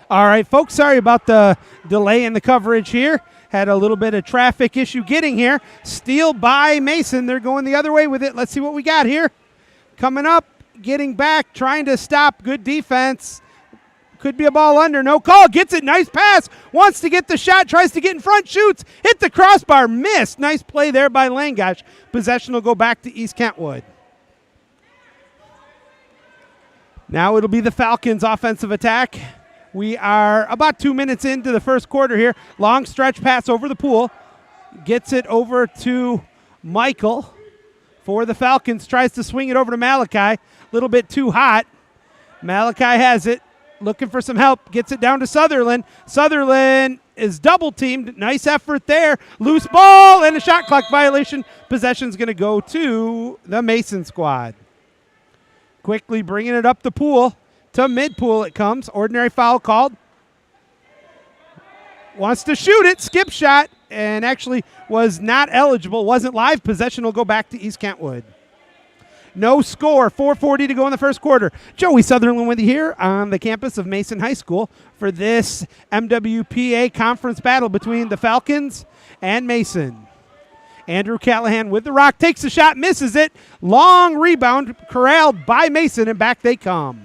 All right, folks, sorry about the delay in the coverage here. Had a little bit of traffic issue getting here. Steal by Mason. They're going the other way with it. Let's see what we got here. Coming up, getting back, trying to stop. Good defense. Could be a ball under. No call. Gets it. Nice pass. Wants to get the shot. Tries to get in front. Shoots. Hit the crossbar. Missed. Nice play there by Langosh. Possession will go back to East Kentwood. Now it'll be the Falcons' offensive attack. We are about 2 minutes into the first quarter here. Long stretch pass over the pool. Gets it over to Michael for the Falcons. Tries to swing it over to Malachi. A little bit too hot. Malachi has it. Looking for some help. Gets it down to Sutherland. Sutherland is double teamed. Nice effort there. Loose ball and a shot clock violation. Possession's going to go to the Mason squad. Quickly bringing it up the pool. To mid-pool it comes. Ordinary foul called. Wants to shoot it. Skip shot. And actually was not eligible. Wasn't live. Possession will go back to East Kentwood. No score. 4:40 to go in the first quarter. Joey Sutherland with you here on the campus of Mason High School for this MWPA conference battle between the Falcons and Mason. Andrew Callahan with the rock. Takes the shot. Misses it. Long rebound. Corralled by Mason, and back they come.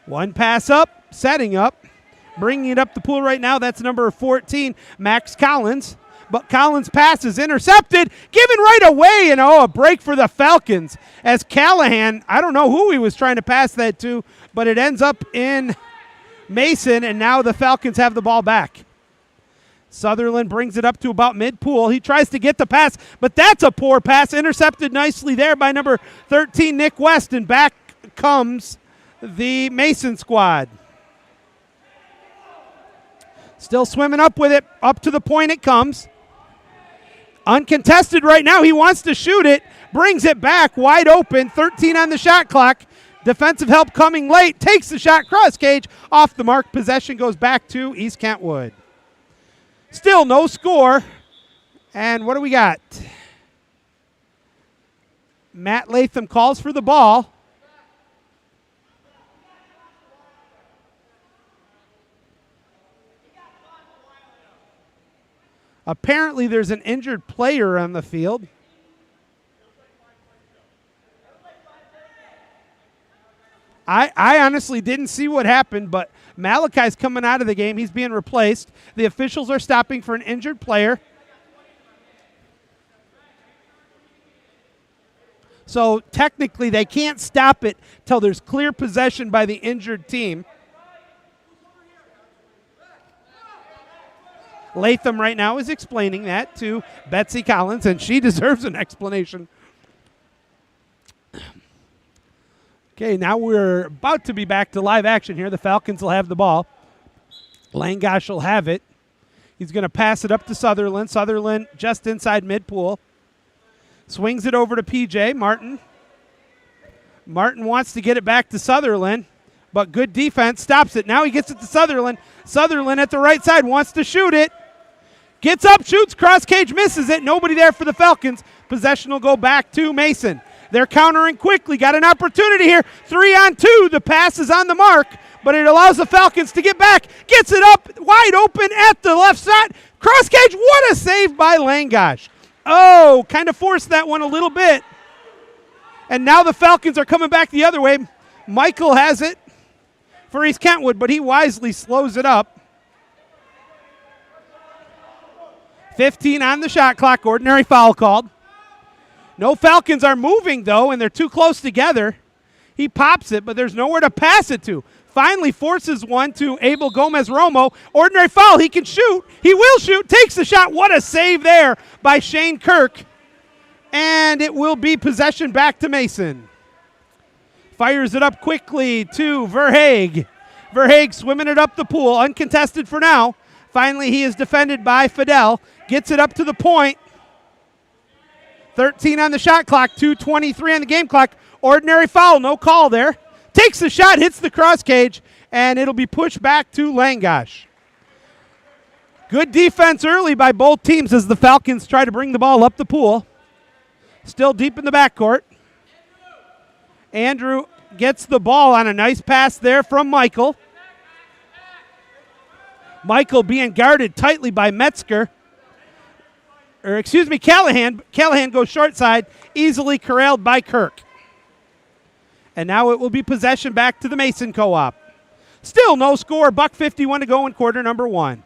One pass up, setting up, bringing it up the pool right now. That's number 14, Max Collins. But Collins' pass is intercepted, given right away, and a break for the Falcons. As Callahan, I don't know who he was trying to pass that to, but it ends up in Mason, and now the Falcons have the ball back. Sutherland brings it up to about mid-pool. He tries to get the pass, but that's a poor pass. Intercepted nicely there by number 13, Nick West, and back comes the Mason squad. Still swimming up with it. Up to the point it comes. Uncontested right now. He wants to shoot it. Brings it back wide open. 13 on the shot clock. Defensive help coming late. Takes the shot. Cross cage. Off the mark. Possession goes back to East Kentwood. Still no score. And what do we got? Matt Latham calls for the ball. Apparently there's an injured player on the field. I honestly didn't see what happened, but Malachi's coming out of the game. He's being replaced. The officials are stopping for an injured player. So technically they can't stop it till there's clear possession by the injured team. Latham right now is explaining that to Betsy Collins, and she deserves an explanation. Okay, now we're about to be back to live action here. The Falcons will have the ball. Langosh will have it. He's going to pass it up to Sutherland. Sutherland just inside mid-pool. Swings it over to P.J. Martin. Martin wants to get it back to Sutherland, but good defense stops it. Now he gets it to Sutherland. Sutherland at the right side wants to shoot it. Gets up, shoots, cross cage, misses it. Nobody there for the Falcons. Possession will go back to Mason. They're countering quickly. Got an opportunity here. 3-on-2. The pass is on the mark, but it allows the Falcons to get back. Gets it up wide open at the left side. Cross cage. What a save by Langosh. Oh, kind of forced that one a little bit. And now the Falcons are coming back the other way. Michael has it for East Kentwood, but he wisely slows it up. 15 on the shot clock. Ordinary foul called. No Falcons are moving, though, and they're too close together. He pops it, but there's nowhere to pass it to. Finally forces one to Abel Gomez-Romo. Ordinary foul. He can shoot. He will shoot. Takes the shot. What a save there by Shane Kirk. And it will be possession back to Mason. Fires it up quickly to Verhaeg. Verhaeg swimming it up the pool. Uncontested for now. Finally, he is defended by Fidel. Gets it up to the point. 13 on the shot clock. 2:23 on the game clock. Ordinary foul. No call there. Takes the shot. Hits the cross cage. And it'll be pushed back to Langosh. Good defense early by both teams as the Falcons try to bring the ball up the pool. Still deep in the backcourt. Andrew gets the ball on a nice pass there from Michael. Michael being guarded tightly by Metzger. Callahan. Callahan goes short side, easily corralled by Kirk. And now it will be possession back to the Mason Co-op. Still no score, $1:51 to go in quarter number 1.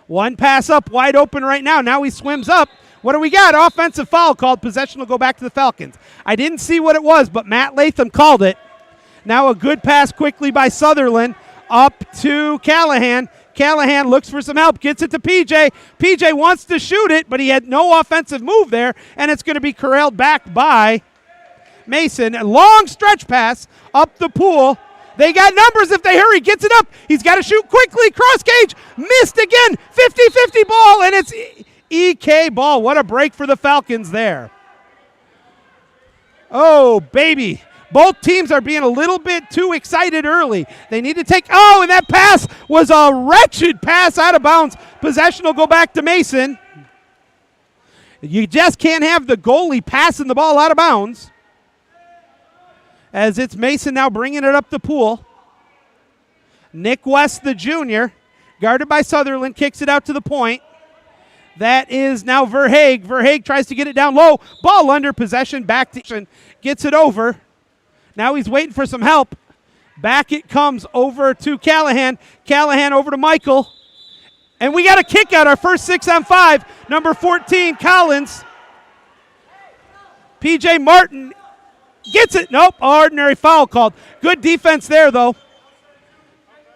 One pass up, wide open right now. Now he swims up. What do we got? Offensive foul called. Possession will go back to the Falcons. I didn't see what it was, but Matt Latham called it. Now a good pass quickly by Sutherland up to Callahan. Callahan looks for some help, gets it to PJ. PJ wants to shoot it, but he had no offensive move there, and it's going to be corralled back by Mason. A long stretch pass up the pool. They got numbers if they hurry. Gets it up. He's got to shoot quickly. Cross cage. Missed again. 50-50 ball, and it's EK ball. What a break for the Falcons there. Oh, baby. Both teams are being a little bit too excited early. They need to take, and that pass was a wretched pass out of bounds. Possession will go back to Mason. You just can't have the goalie passing the ball out of bounds. As it's Mason now bringing it up the pool. Nick West, the junior, guarded by Sutherland, kicks it out to the point. That is now Verhaeg. Verhaeg tries to get it down low. Ball under possession, back to gets it over. Now he's waiting for some help. Back it comes over to Callahan. Callahan over to Michael. And we got a kick out, our first 6-on-5. Number 14, Collins. PJ Martin gets it. Nope, ordinary foul called. Good defense there, though.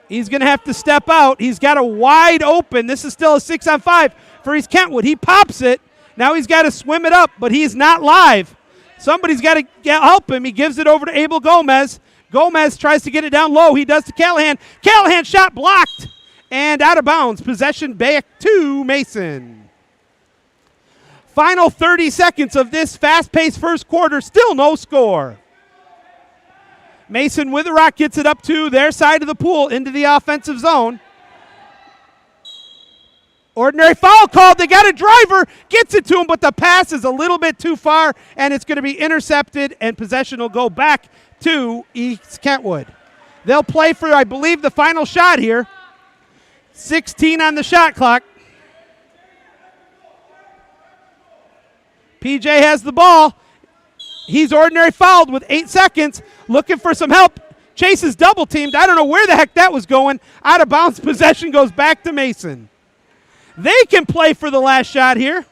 He's going to have to step out. He's got a wide open. This is still a 6-on-5 for East Kentwood. He pops it. Now he's got to swim it up, but he's not live. Somebody's got to help him. He gives it over to Abel Gomez. Gomez tries to get it down low. He does to Callahan. Callahan shot blocked and out of bounds. Possession back to Mason. Final 30 seconds of this fast-paced first quarter. Still no score. Mason with the rock gets it up to their side of the pool into the offensive zone. Ordinary foul called. They got a driver. Gets it to him, but the pass is a little bit too far, and it's going to be intercepted, and possession will go back to East Kentwood. They'll play for, I believe, the final shot here. 16 on the shot clock. PJ has the ball. He's ordinary fouled with 8 seconds. Looking for some help. Chase is double teamed. I don't know where the heck that was going. Out of bounds. Possession goes back to Mason. They can play for the last shot here.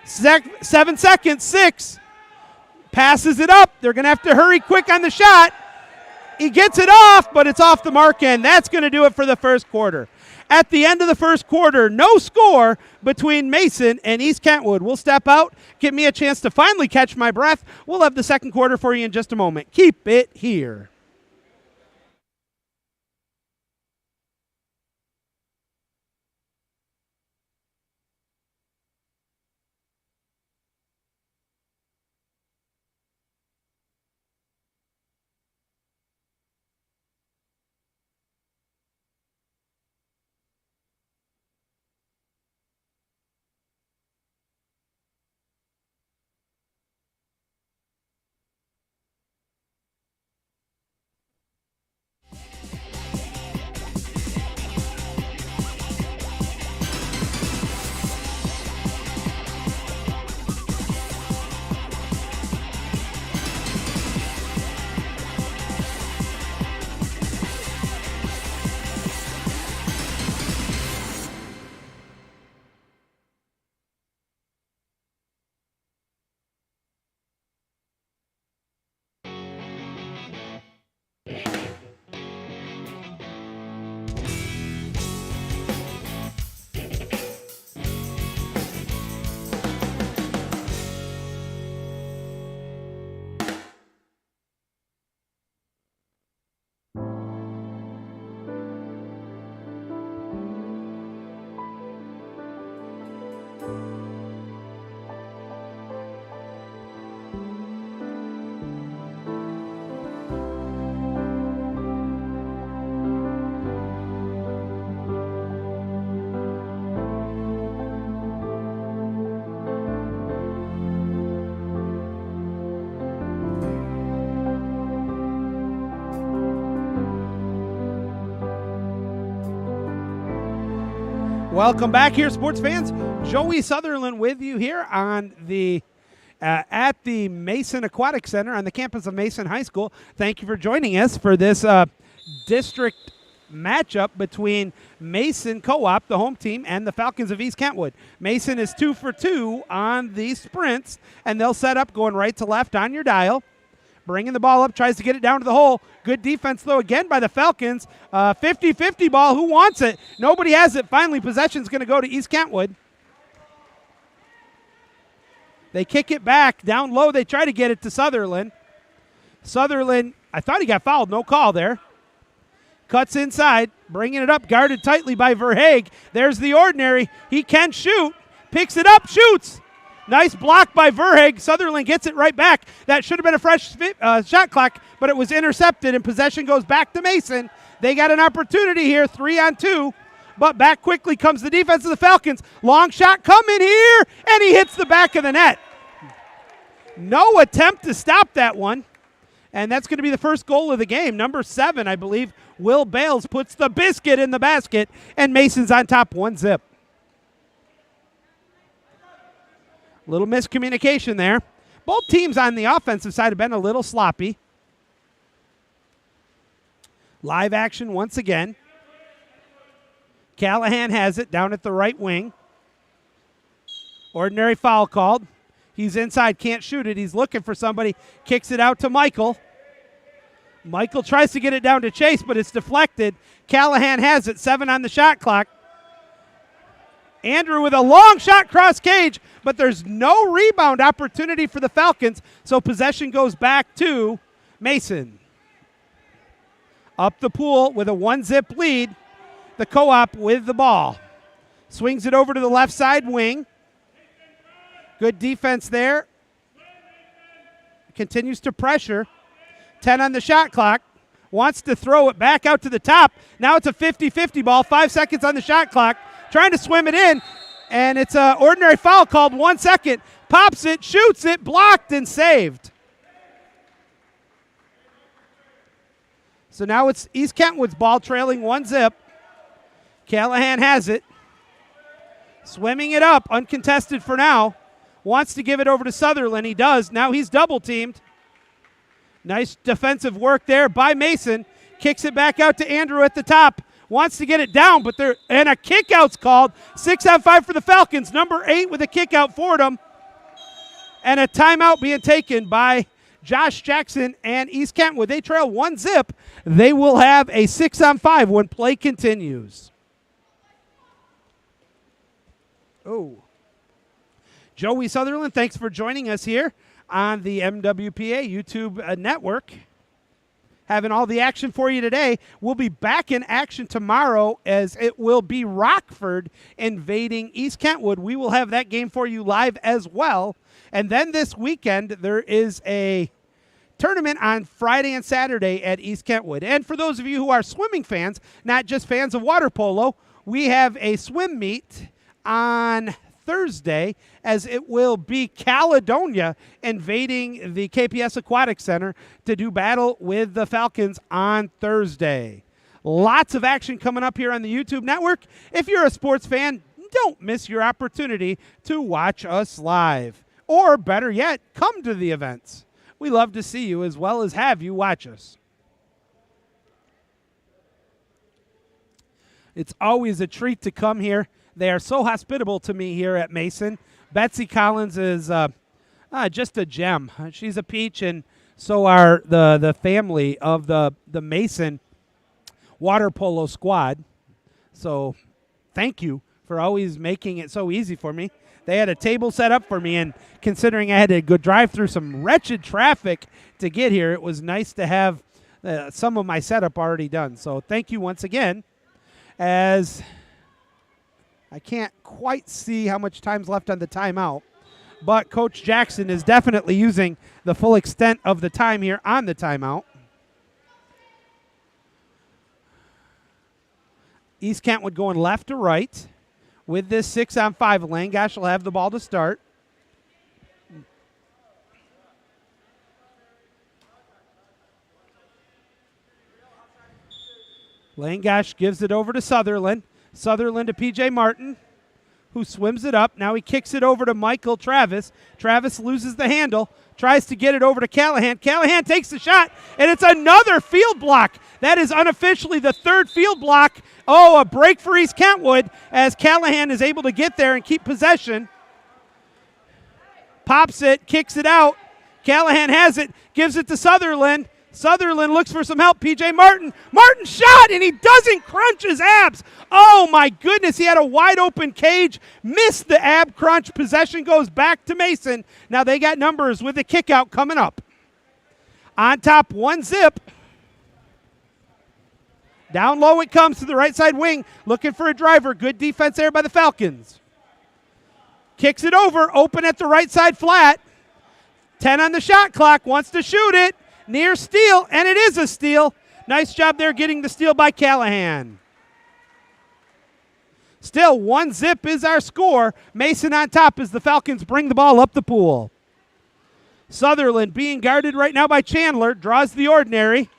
7 seconds. 6. Passes it up. They're going to have to hurry quick on the shot. He gets it off, but it's off the mark end. That's going to do it for the first quarter. At the end of the first quarter, no score between Mason and East Kentwood. We'll step out, give me a chance to finally catch my breath. We'll have the second quarter for you in just a moment. Keep it here. Welcome back here, sports fans. Joey Sutherland with you here on the at the Mason Aquatic Center on the campus of Mason High School. Thank you for joining us for this district matchup between Mason Co-op, the home team, and the Falcons of East Kentwood. Mason is 2 for 2 on the sprints, and they'll set up going right to left on your dial. Bringing the ball up, tries to get it down to the hole. Good defense, though, again by the Falcons. 50-50 ball. Who wants it? Nobody has it. Finally, possession's going to go to East Kentwood. They kick it back. Down low, they try to get it to Sutherland. Sutherland, I thought he got fouled. No call there. Cuts inside, bringing it up, guarded tightly by Verhaeg. There's the ordinary. He can shoot. Picks it up, shoots. Nice block by Verhaeg. Sutherland gets it right back. That should have been a fresh shot clock, but it was intercepted, and possession goes back to Mason. They got an opportunity here, 3-on-2, but back quickly comes the defense of the Falcons. Long shot coming here, and he hits the back of the net. No attempt to stop that one, and that's going to be the first goal of the game. Number 7, I believe, Will Bales puts the biscuit in the basket, and Mason's on top 1-0. Little miscommunication there. Both teams on the offensive side have been a little sloppy. Live action once again. Callahan has it down at the right wing. Ordinary foul called. He's inside, can't shoot it. He's looking for somebody. Kicks it out to Michael. Michael tries to get it down to Chase, but it's deflected. Callahan has it, 7 on the shot clock. Andrew with a long shot cross cage, but there's no rebound opportunity for the Falcons, so possession goes back to Mason. Up the pool with a 1-0 lead, the Co-op with the ball. Swings it over to the left side wing. Good defense there. Continues to pressure. 10 on the shot clock. Wants to throw it back out to the top. Now it's a 50-50 ball, 5 seconds on the shot clock. Trying to swim it in, and it's an ordinary foul called. 1 second. Pops it, shoots it, blocked, and saved. So now it's East Kentwood's ball, trailing 1-0. Callahan has it. Swimming it up, uncontested for now. Wants to give it over to Sutherland. He does. Now he's double-teamed. Nice defensive work there by Mason. Kicks it back out to Andrew at the top. Wants to get it down, but and a kick-out's called. 6-on-5 for the Falcons. Number 8 with a kick-out for them. And a timeout being taken by Josh Jackson and East Kentwood. They trail 1-0. They will have a 6-on-5 when play continues. Oh. Joey Sutherland, thanks for joining us here on the MWPA YouTube network. Having all the action for you today. We'll be back in action tomorrow as it will be Rockford invading East Kentwood. We will have that game for you live as well. And then this weekend, there is a tournament on Friday and Saturday at East Kentwood. And for those of you who are swimming fans, not just fans of water polo, we have a swim meet on Thursday, as it will be Caledonia invading the KPS Aquatic Center to do battle with the Falcons on Thursday. Lots of action coming up here on the YouTube network. If you're a sports fan, don't miss your opportunity to watch us live. Or better yet, come to the events. We love to see you as well as have you watch us. It's always a treat to come here. They are so hospitable to me here at Mason. Betsy Collins is just a gem. She's a peach, and so are the family of the Mason water polo squad. So thank you for always making it so easy for me. They had a table set up for me, and considering I had to go drive through some wretched traffic to get here, it was nice to have some of my setup already done. So thank you once again. As I can't quite see how much time's left on the timeout, but Coach Jackson is definitely using the full extent of the time here on the timeout. East Kentwood going left to right. With this 6-on-5, Langosh will have the ball to start. Langosh gives it over to Sutherland. Sutherland to P.J. Martin, who swims it up. Now he kicks it over to Michael Travis. Travis loses the handle, tries to get it over to Callahan. Callahan takes the shot, and it's another field block. That is unofficially the third field block. Oh, a break for East Kentwood as Callahan is able to get there and keep possession. Pops it, kicks it out. Callahan has it, gives it to Sutherland. Sutherland looks for some help. P.J. Martin. Martin shot, and he doesn't crunch his abs. Oh, my goodness. He had a wide open cage, missed the ab crunch. Possession goes back to Mason. Now they got numbers with the kick out coming up. On top, 1-zip. Down low it comes to the right side wing, looking for a driver. Good defense there by the Falcons. Kicks it over, open at the right side flat. 10 on the shot clock, wants to shoot it. Near steal, and it is a steal. Nice job there getting the steal by Callahan. Still, 1-zip is our score. Mason on top as the Falcons bring the ball up the pool. Sutherland being guarded right now by Chandler, draws the ordinary.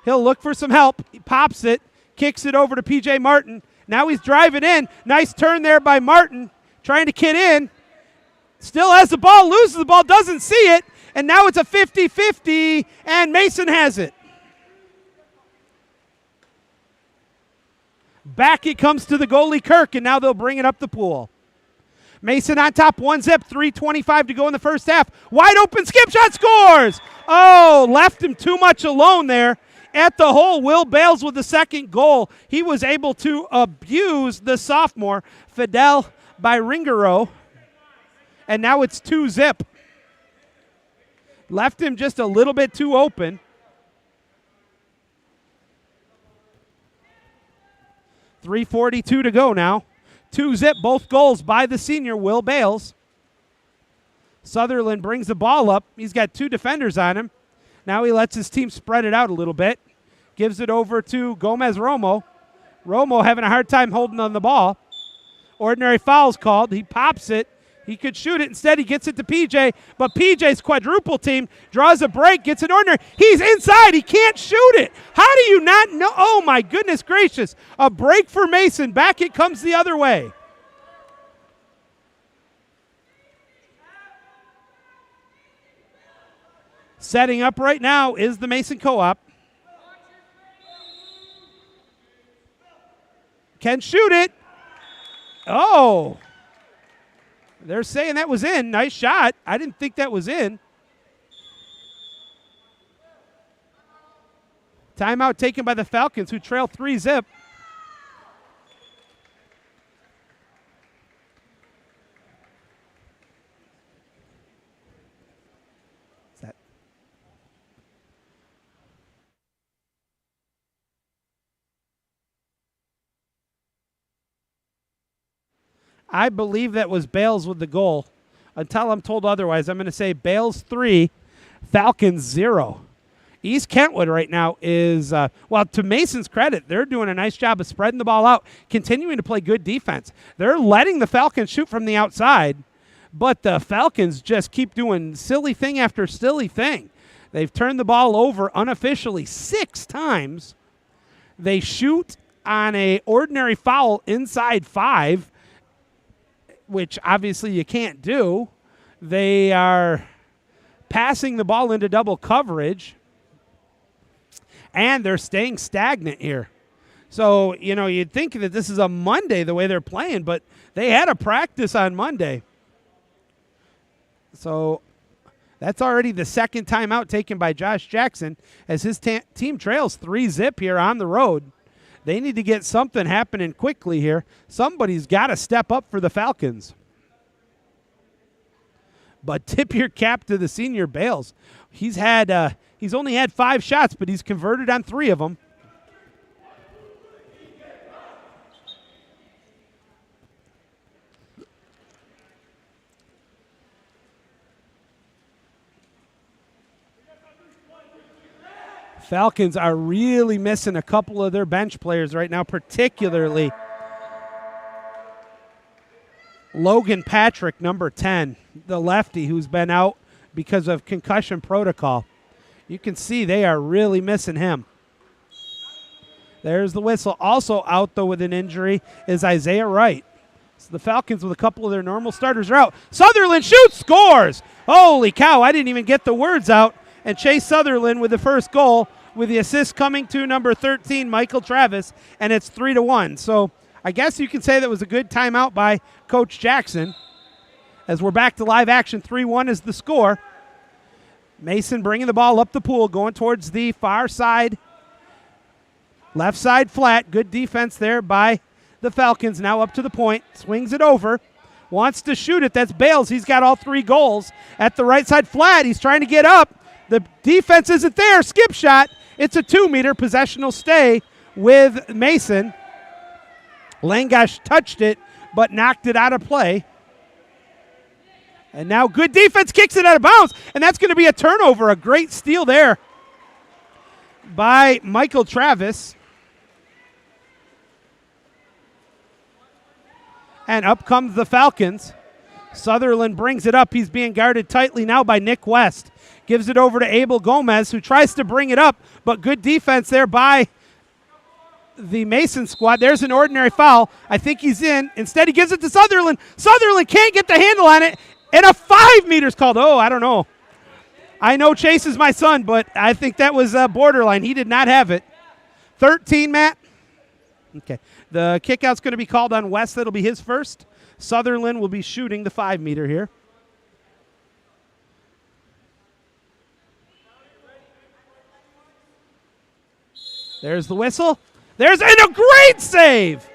He'll look for some help. He pops it, kicks it over to P.J. Martin. Now he's driving in. Nice turn there by Martin, trying to get in. Still has the ball, loses the ball, doesn't see it. And now it's a 50-50, and Mason has it. Back it comes to the goalie, Kirk, and now they'll bring it up the pool. Mason on top, 1-zip, 3:25 to go in the first half. Wide open skip shot, scores! Oh, left him too much alone there. At the hole, Will Bales with the second goal. He was able to abuse the sophomore, Fidel Byringero. And now it's 2-zip. Left him just a little bit too open. 3:42 to go now. 2-zip, both goals by the senior, Will Bales. Sutherland brings the ball up. He's got two defenders on him. Now he lets his team spread it out a little bit. Gives it over to Gomez Romo. Romo having a hard time holding on the ball. Ordinary foul's called. He pops it. He could shoot it. Instead, he gets it to PJ. But PJ's quadruple team draws a break, gets an ordinary. He's inside. He can't shoot it. How do you not know? Oh, my goodness gracious. A break for Mason. Back it comes the other way. Setting up right now is the Mason Co-op. Can shoot it. Oh. They're saying that was in. Nice shot. I didn't think that was in. Timeout taken by the Falcons, who trail 3-zip. I believe that was Bales with the goal. Until I'm told otherwise, I'm going to say Bales 3, Falcons 0. East Kentwood right now is, well, to Mason's credit, they're doing a nice job of spreading the ball out, continuing to play good defense. They're letting the Falcons shoot from the outside, but the Falcons just keep doing silly thing after silly thing. They've turned the ball over unofficially 6 times. They shoot on a ordinary foul inside 5, which obviously you can't do. They are passing the ball into double coverage, and they're staying stagnant here. So, you know, you'd think that this is a Monday the way they're playing, but they had a practice on Monday. So that's already the second timeout taken by Josh Jackson as his team trails 3-zip here on the road. They need to get something happening quickly here. Somebody's got to step up for the Falcons. But tip your cap to the senior Bales. He's only had 5 shots, but he's converted on 3 of them. Falcons are really missing a couple of their bench players right now, particularly Logan Patrick, number 10, the lefty who's been out because of concussion protocol. You can see they are really missing him. There's the whistle. Also out, though, with an injury is Isaiah Wright. So the Falcons, with a couple of their normal starters, are out. Sutherland shoots, scores. Holy cow, I didn't even get the words out. And Chase Sutherland with the first goal, with the assist coming to number 13, Michael Travis, and it's 3-1. So I guess you can say that was a good timeout by Coach Jackson. As we're back to live action, 3-1 is the score. Mason bringing the ball up the pool, going towards the far side. Left side flat. Good defense there by the Falcons. Now up to the point. Swings it over. Wants to shoot it. That's Bales. He's got all 3 goals. At the right side flat. He's trying to get up. The defense isn't there. Skip shot. It's a 2-meter. Possession will stay with Mason. Langash touched it, but knocked it out of play. And now good defense, kicks it out of bounds, and that's going to be a turnover. A great steal there by Michael Travis. And up comes the Falcons. Sutherland brings it up. He's being guarded tightly now by Nick West. Gives it over to Abel Gomez, who tries to bring it up, but good defense there by the Mason squad. There's an ordinary foul. I think he's in. Instead, he gives it to Sutherland. Sutherland can't get the handle on it. And a 5-meter's called. Oh, I don't know. I know Chase is my son, but I think that was borderline. He did not have it. 13, Matt. Okay. The kickout's going to be called on West. That'll be his first. Sutherland will be shooting the 5-meter here. There's the whistle. There's and a great save.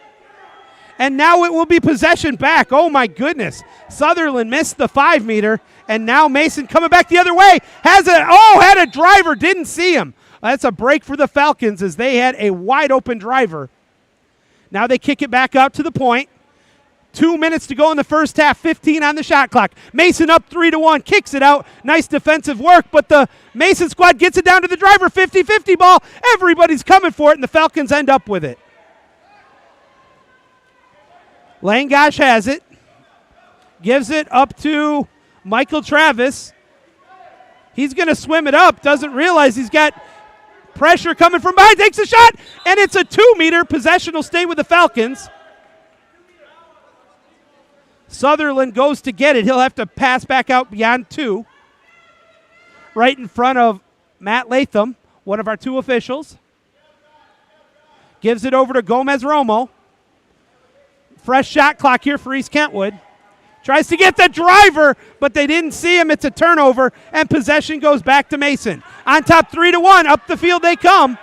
And now it will be possession back. Oh, my goodness. Sutherland missed the 5-meter, and now Mason coming back the other way. Had a driver, didn't see him. That's a break for the Falcons as they had a wide-open driver. Now they kick it back out to the point. 2 minutes to go in the first half, 15 on the shot clock. Mason up 3-1, kicks it out. Nice defensive work, but the Mason squad gets it down to the driver. 50-50 ball. Everybody's coming for it, and the Falcons end up with it. Langash has it. Gives it up to Michael Travis. He's going to swim it up. Doesn't realize he's got pressure coming from behind. Takes a shot, and it's a 2-meter. Possession will stay with the Falcons. Sutherland goes to get it. He'll have to pass back out beyond 2. Right in front of Matt Latham, one of our 2 officials. Gives it over to Gomez Romo. Fresh shot clock here for East Kentwood. Tries to get the driver, but they didn't see him. It's a turnover, and possession goes back to Mason. On top, 3-1. Up the field they come.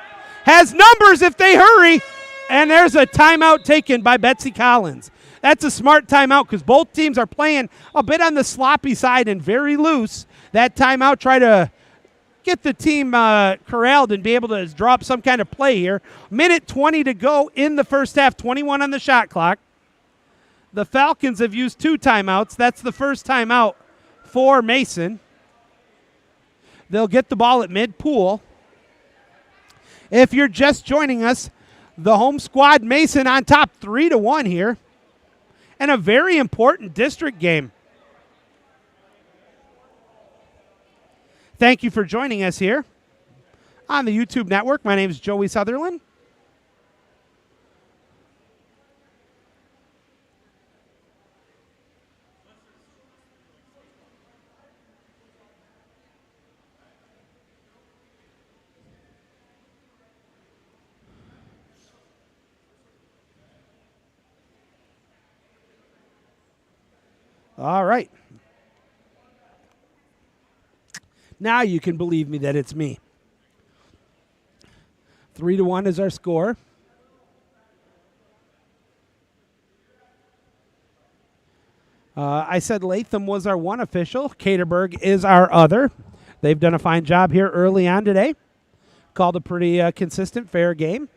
Has numbers if they hurry. And there's a timeout taken by Betsy Collins. That's a smart timeout because both teams are playing a bit on the sloppy side and very loose. That timeout, try to get the team corralled and be able to draw up some kind of play here. Minute 20 to go in the first half, 21 on the shot clock. The Falcons have used 2 timeouts. That's the first timeout for Mason. They'll get the ball at mid-pool. If you're just joining us, the home squad, Mason, on top 3-1 here. And a very important district game. Thank you for joining us here on the YouTube network. My name is Joey Sutherland. All right. Now you can believe me that it's me. 3-1 is our score. I said Latham was our one official. Caterberg is our other. They've done a fine job here early on today. Called a pretty consistent, fair game.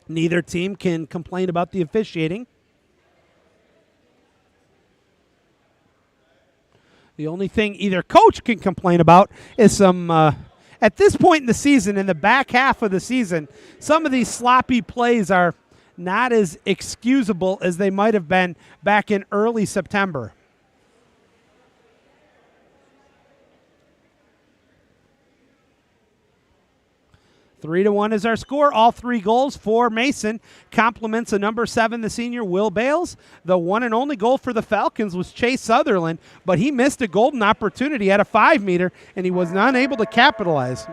Neither team can complain about the officiating. The only thing either coach can complain about is some, at this point in the season, in the back half of the season, some of these sloppy plays are not as excusable as they might have been back in early September. 3-1 is our score. All 3 goals for Mason. Compliments of number 7, the senior, Will Bales. The one and only goal for the Falcons was Chase Sutherland, but he missed a golden opportunity at a 5-meter, and he was not able to capitalize.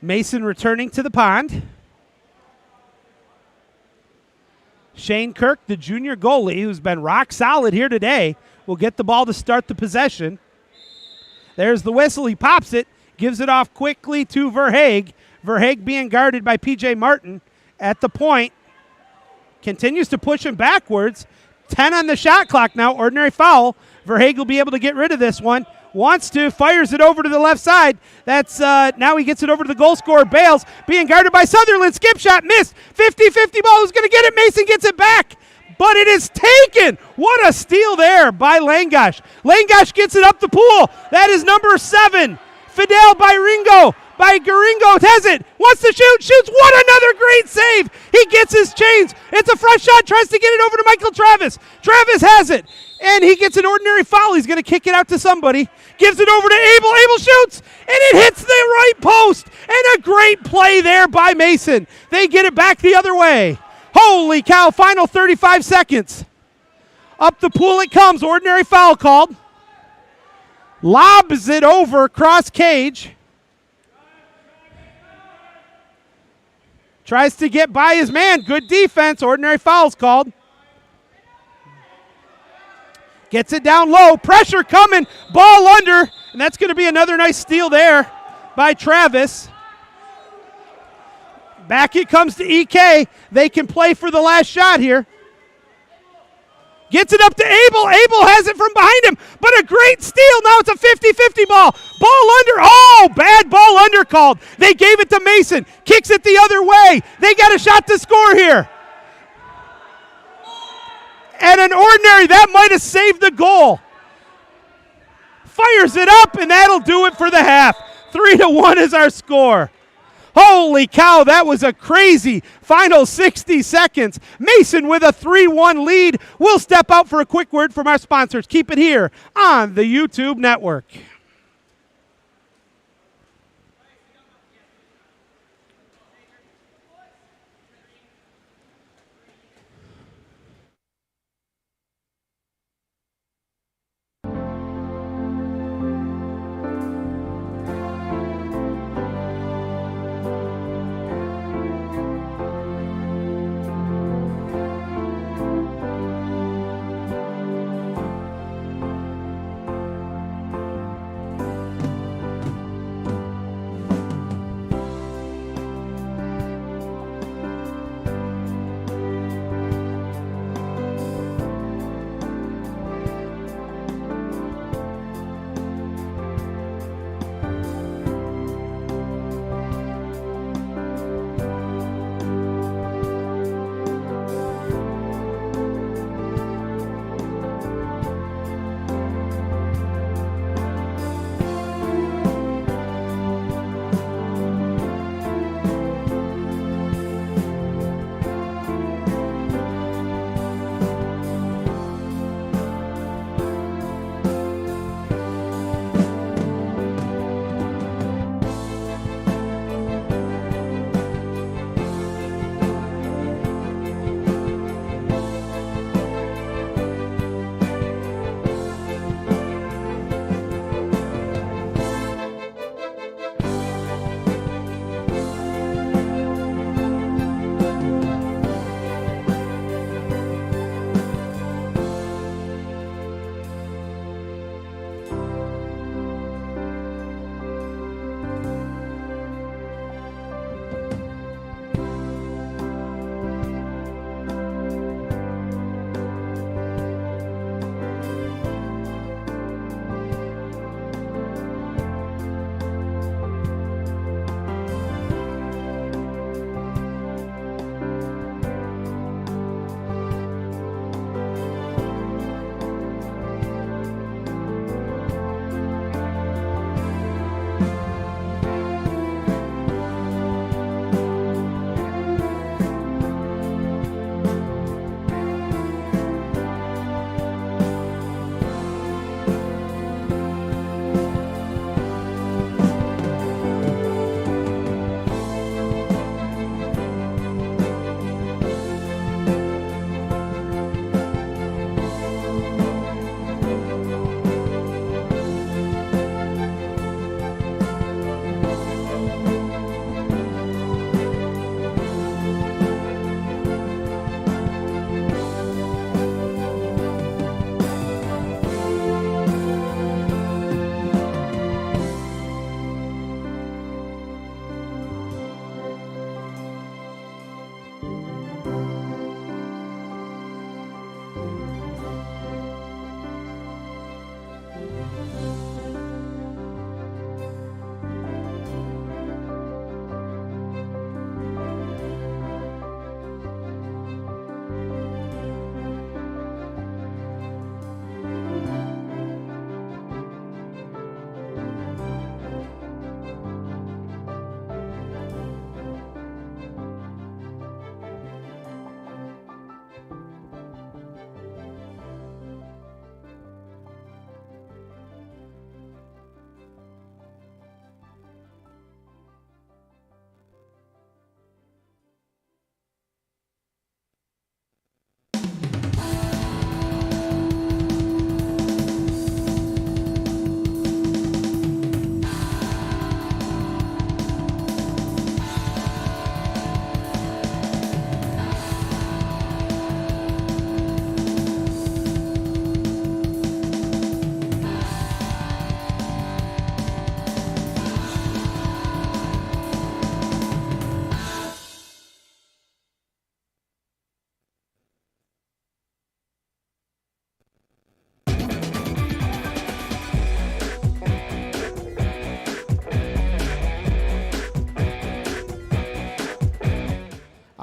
Mason returning to the pond. Shane Kirk, the junior goalie, who's been rock solid here today, will get the ball to start the possession. There's the whistle. He pops it, gives it off quickly to Verhaeg. Verhaeg being guarded by P.J. Martin at the point. Continues to push him backwards. 10 on the shot clock now. Ordinary foul. Verhaeg will be able to get rid of this one. Wants to, fires it over to the left side. That's now he gets it over to the goal scorer, Bales, being guarded by Sutherland. Skip shot, missed. 50-50 ball. Who's going to get it? Mason gets it back, but it is taken. What a steal there by Langosh. Langosh gets it up the pool. That is number 7. Fidel by Garingo has it. Wants to shoot, shoots. What another great save. He gets his chains. It's a fresh shot, tries to get it over to Michael Travis. Travis has it, and he gets an ordinary foul. He's going to kick it out to somebody. Gives it over to Abel. Abel shoots, and it hits the right post. And a great play there by Mason. They get it back the other way. Holy cow, final 35 seconds. Up the pool it comes. Ordinary foul called. Lobs it over cross cage. Tries to get by his man. Good defense. Ordinary foul's called. Gets it down low. Pressure coming. Ball under. And that's going to be another nice steal there by Travis. Back it comes to EK. They can play for the last shot here. Gets it up to Abel. Abel has it from behind him, but a great steal. Now it's a 50-50 ball. Ball under. Oh, bad ball under called. They gave it to Mason. Kicks it the other way. They got a shot to score here. And an ordinary, that might have saved the goal. Fires it up, and that'll do it for the half. 3-1 is our score. Holy cow, that was a crazy final 60 seconds. Mason with a 3-1 lead. We'll step out for a quick word from our sponsors. Keep it here on the YouTube network.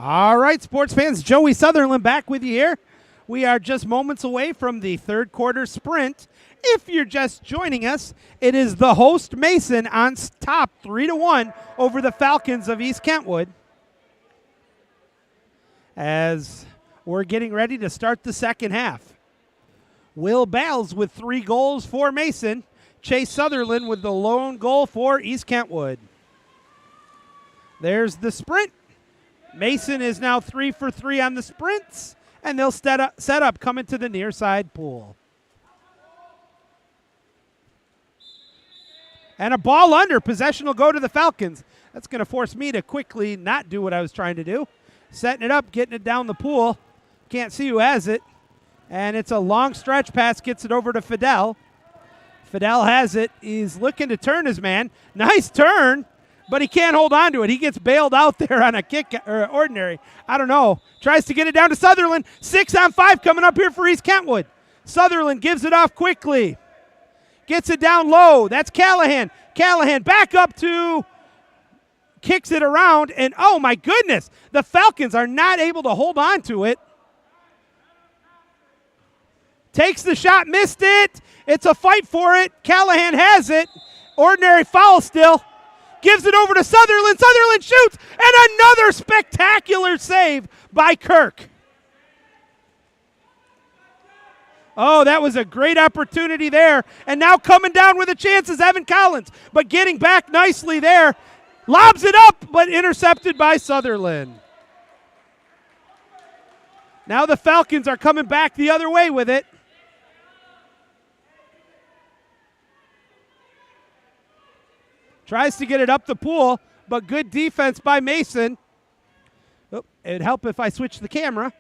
All right, sports fans, Joey Sutherland back with you here. We are just moments away from the third quarter sprint. If you're just joining us, it is the host Mason on top 3-1 over the Falcons of East Kentwood. As we're getting ready to start the second half. Will Bales with 3 goals for Mason. Chase Sutherland with the lone goal for East Kentwood. There's the sprint. Mason is now 3 for 3 on the sprints, and they'll set up coming to the near side pool. And a ball under. Possession will go to the Falcons. That's going to force me to quickly not do what I was trying to do. Setting it up, getting it down the pool. Can't see who has it. And it's a long stretch pass, gets it over to Fidel. Fidel has it. He's looking to turn his man. Nice turn, but he can't hold on to it. He gets bailed out there on a kick or ordinary. I don't know. Tries to get it down to Sutherland. 6-on-5 coming up here for East Kentwood. Sutherland gives it off quickly. Gets it down low. That's Callahan. Callahan back up to, kicks it around, and oh my goodness, the Falcons are not able to hold on to it. Takes the shot, missed it. It's a fight for it. Callahan has it. Ordinary foul still. Gives it over to Sutherland. Sutherland shoots, and another spectacular save by Kirk. Oh, that was a great opportunity there. And now coming down with a chance is Evan Collins, but getting back nicely there. Lobs it up, but intercepted by Sutherland. Now the Falcons are coming back the other way with it. Tries to get it up the pool, but good defense by Mason. Oh, it'd help if I switch the camera.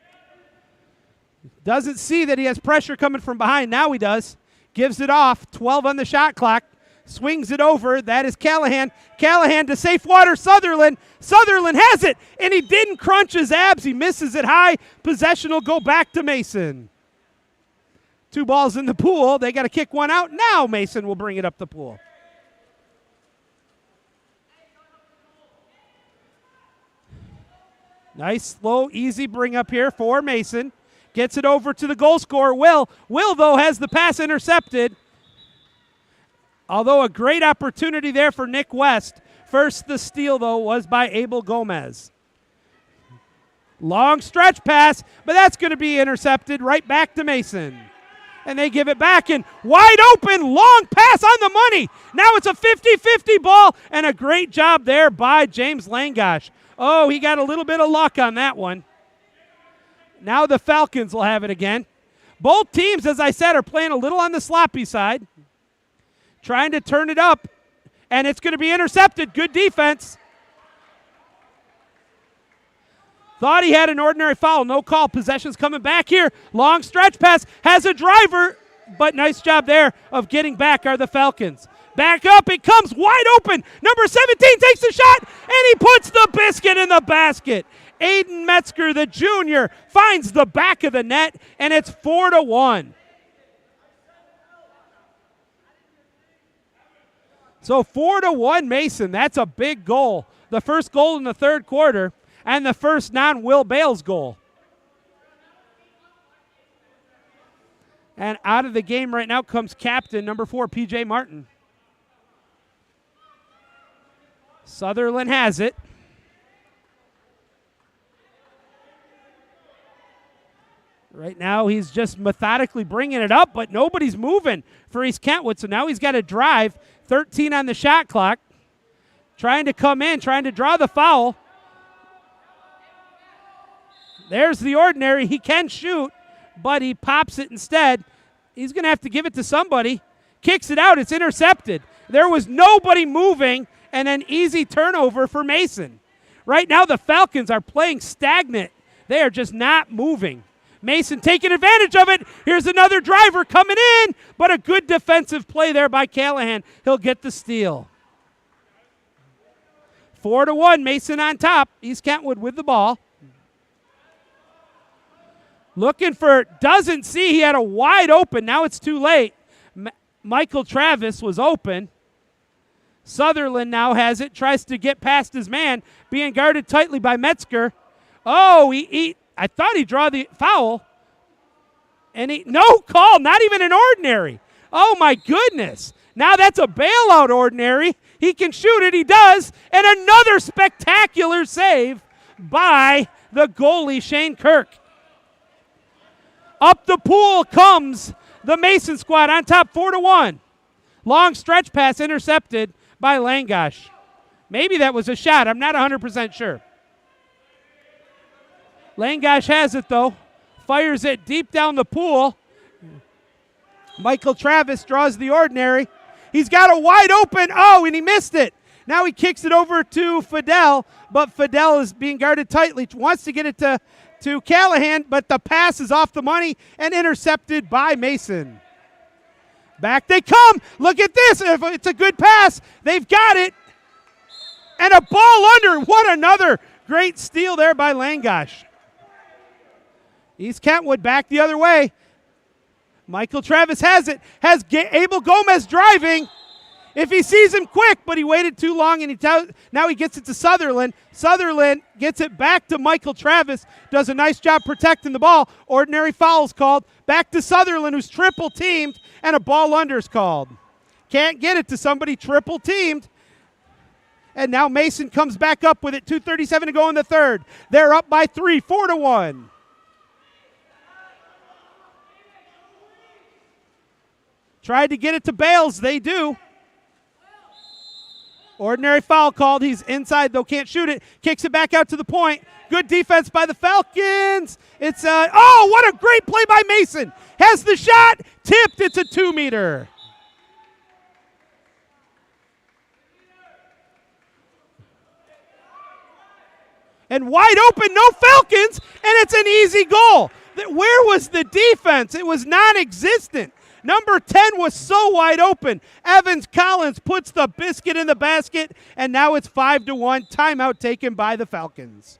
Doesn't see that he has pressure coming from behind. Now he does. Gives it off. 12 on the shot clock. Swings it over. That is Callahan. Callahan to safe water. Sutherland. Sutherland has it, and he didn't crunch his abs. He misses it high. Possession will go back to Mason. 2 balls in the pool. They got to kick one out. Now Mason will bring it up the pool. Nice, slow, easy bring up here for Mason. Gets it over to the goal scorer, Will. Will, though, has the pass intercepted. Although a great opportunity there for Nick West. First, the steal, though, was by Abel Gomez. Long stretch pass, but that's going to be intercepted right back to Mason. And they give it back, and wide open, long pass on the money. Now it's a 50-50 ball, and a great job there by James Langosh. Oh, he got a little bit of luck on that one. Now the Falcons will have it again. Both teams, as I said, are playing a little on the sloppy side. Trying to turn it up, and it's going to be intercepted. Good defense. Thought he had an ordinary foul. No call. Possession's coming back here. Long stretch pass. Has a driver, but nice job there of getting back are the Falcons. Back up, it comes wide open. Number 17 takes the shot, and he puts the biscuit in the basket. Aiden Metzger, the junior, finds the back of the net, and it's 4-1. So 4-1 Mason, that's a big goal. The first goal in the third quarter, and the first non-Will Bales goal. And out of the game right now comes captain, number 4, P.J. Martin. Sutherland has it. Right now he's just methodically bringing it up, but nobody's moving for East Kentwood, so now he's got to drive. 13 on the shot clock. Trying to come in, trying to draw the foul. There's the ordinary. He can shoot, but he pops it instead. He's going to have to give it to somebody. Kicks it out. It's intercepted. There was nobody moving, and an easy turnover for Mason. Right now the Falcons are playing stagnant. They are just not moving. Mason taking advantage of it. Here's another driver coming in, but a good defensive play there by Callahan. He'll get the steal. 4-1, Mason on top. East Kentwood with the ball. Looking for, doesn't see, he had a wide open. Now it's too late. Michael Travis was open. Sutherland now has it, tries to get past his man, being guarded tightly by Metzger. Oh, I thought he'd draw the foul. And no call, not even an ordinary. Oh, my goodness. Now that's a bailout ordinary. He can shoot it, he does. And another spectacular save by the goalie, Shane Kirk. Up the pool comes the Mason squad on top 4-1. Long stretch pass intercepted by Langosh. Maybe that was a shot. I'm not 100% sure. Langosh has it, though. Fires it deep down the pool. Michael Travis draws the ordinary. He's got a wide open. Oh, and he missed it. Now he kicks it over to Fidel, but Fidel is being guarded tightly. Wants to get it to Callahan, but the pass is off the money and intercepted by Mason. Back they come. Look at this. If it's a good pass, they've got it. And a ball under. What another great steal there by Langosh. East Kentwood back the other way. Michael Travis has it. Has Abel Gomez driving. If he sees him quick, but he waited too long, and now he gets it to Sutherland. Sutherland gets it back to Michael Travis. Does a nice job protecting the ball. Ordinary foul's called. Back to Sutherland, who's triple teamed, and a ball under's called. Can't get it to somebody triple teamed. And now Mason comes back up with it. 2:37 to go in the third. They're up by 3, 4-1. Tried to get it to Bales. They do. Ordinary foul called. He's inside, though. Can't shoot it. Kicks it back out to the point. Good defense by the Falcons. It's oh, what a great play by Mason. Has the shot. Tipped. It's a 2-meter. And wide open. No Falcons. And it's an easy goal. Where was the defense? It was non-existent. Number 10 was so wide open. Evans Collins puts the biscuit in the basket, and now it's 5-1. Timeout taken by the Falcons.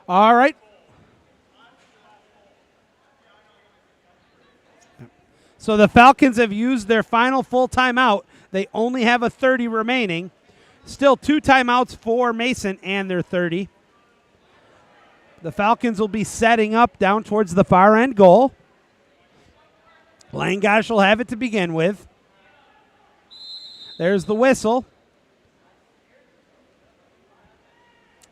All right. So the Falcons have used their final full timeout. They only have a 30 remaining. Still 2 timeouts for Mason and their 30. The Falcons will be setting up down towards the far end goal. Langosh will have it to begin with. There's the whistle.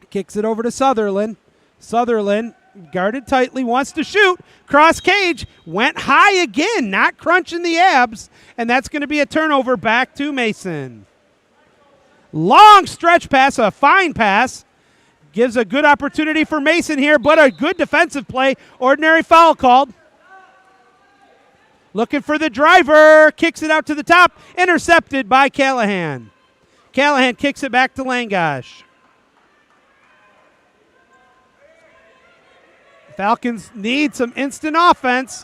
Kicks it over to Sutherland. Sutherland, guarded tightly, wants to shoot. Cross cage, went high again, not crunching the abs. And that's going to be a turnover back to Mason. Long stretch pass, a fine pass. Gives a good opportunity for Mason here, but a good defensive play. Ordinary foul called. Looking for the driver, kicks it out to the top, intercepted by Callahan. Callahan kicks it back to Langosh. Falcons need some instant offense.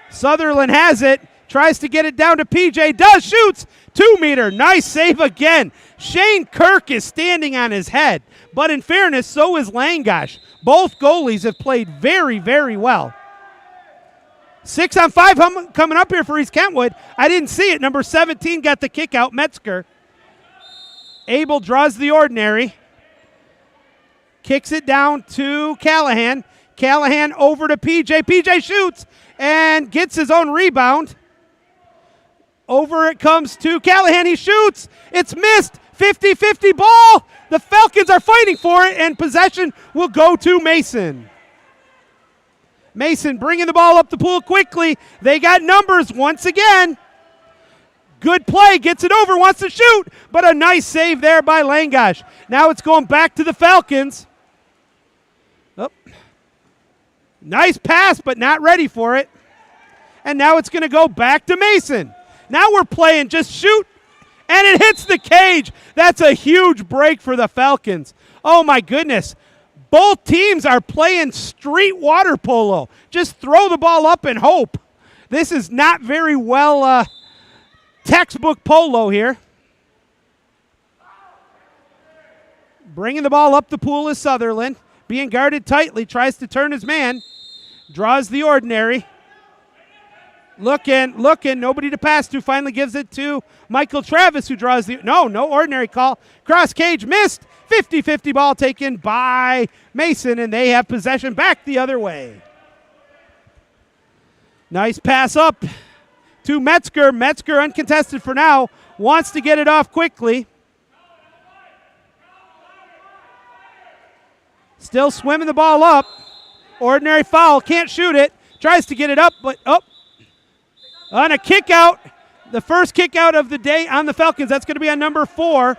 Sutherland has it. Tries to get it down to PJ. Does. Shoots. 2-meter. Nice save again. Shane Kirk is standing on his head. But in fairness, so is Langosh. Both goalies have played very, very well. 6-on-5 coming up here for East Kentwood. I didn't see it. Number 17 got the kick out. Metzger. Abel draws the ordinary. Kicks it down to Callahan. Callahan over to PJ. PJ shoots and gets his own rebound. Over it comes to Callahan. He shoots. It's missed. 50-50 ball. The Falcons are fighting for it, and possession will go to Mason. Mason bringing the ball up the pool quickly. They got numbers once again. Good play. Gets it over. Wants to shoot, but a nice save there by Langosh. Now it's going back to the Falcons. Oh. Nice pass, but not ready for it. And now it's going to go back to Mason. Now we're playing just shoot, and it hits the cage. That's a huge break for the Falcons. Oh, my goodness. Both teams are playing street water polo. Just throw the ball up and hope. This is not very well textbook polo here. Bringing the ball up the pool is Sutherland. Being guarded tightly, tries to turn his man. Draws the ordinary. Looking, nobody to pass to. Finally gives it to Michael Travis, who draws the, no ordinary call. Cross cage missed. 50-50 ball taken by Mason, and they have possession back the other way. Nice pass up to Metzger. Metzger uncontested for now. Wants to get it off quickly. Still swimming the ball up. Ordinary foul. Can't shoot it. Tries to get it up, but up. On a kick out, the first kick out of the day on the Falcons. That's going to be on number 4,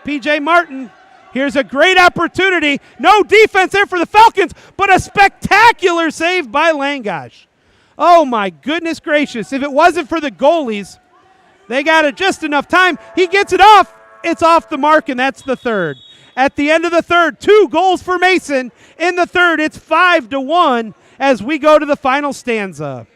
PJ Martin. Here's a great opportunity. No defense there for the Falcons, but a spectacular save by Langosh. Oh, my goodness gracious. If it wasn't for the goalies, they got it just enough time. He gets it off. It's off the mark, and that's the third. At the end of the third, 2 goals for Mason. In the third, it's 5-1 as we go to the final stanza.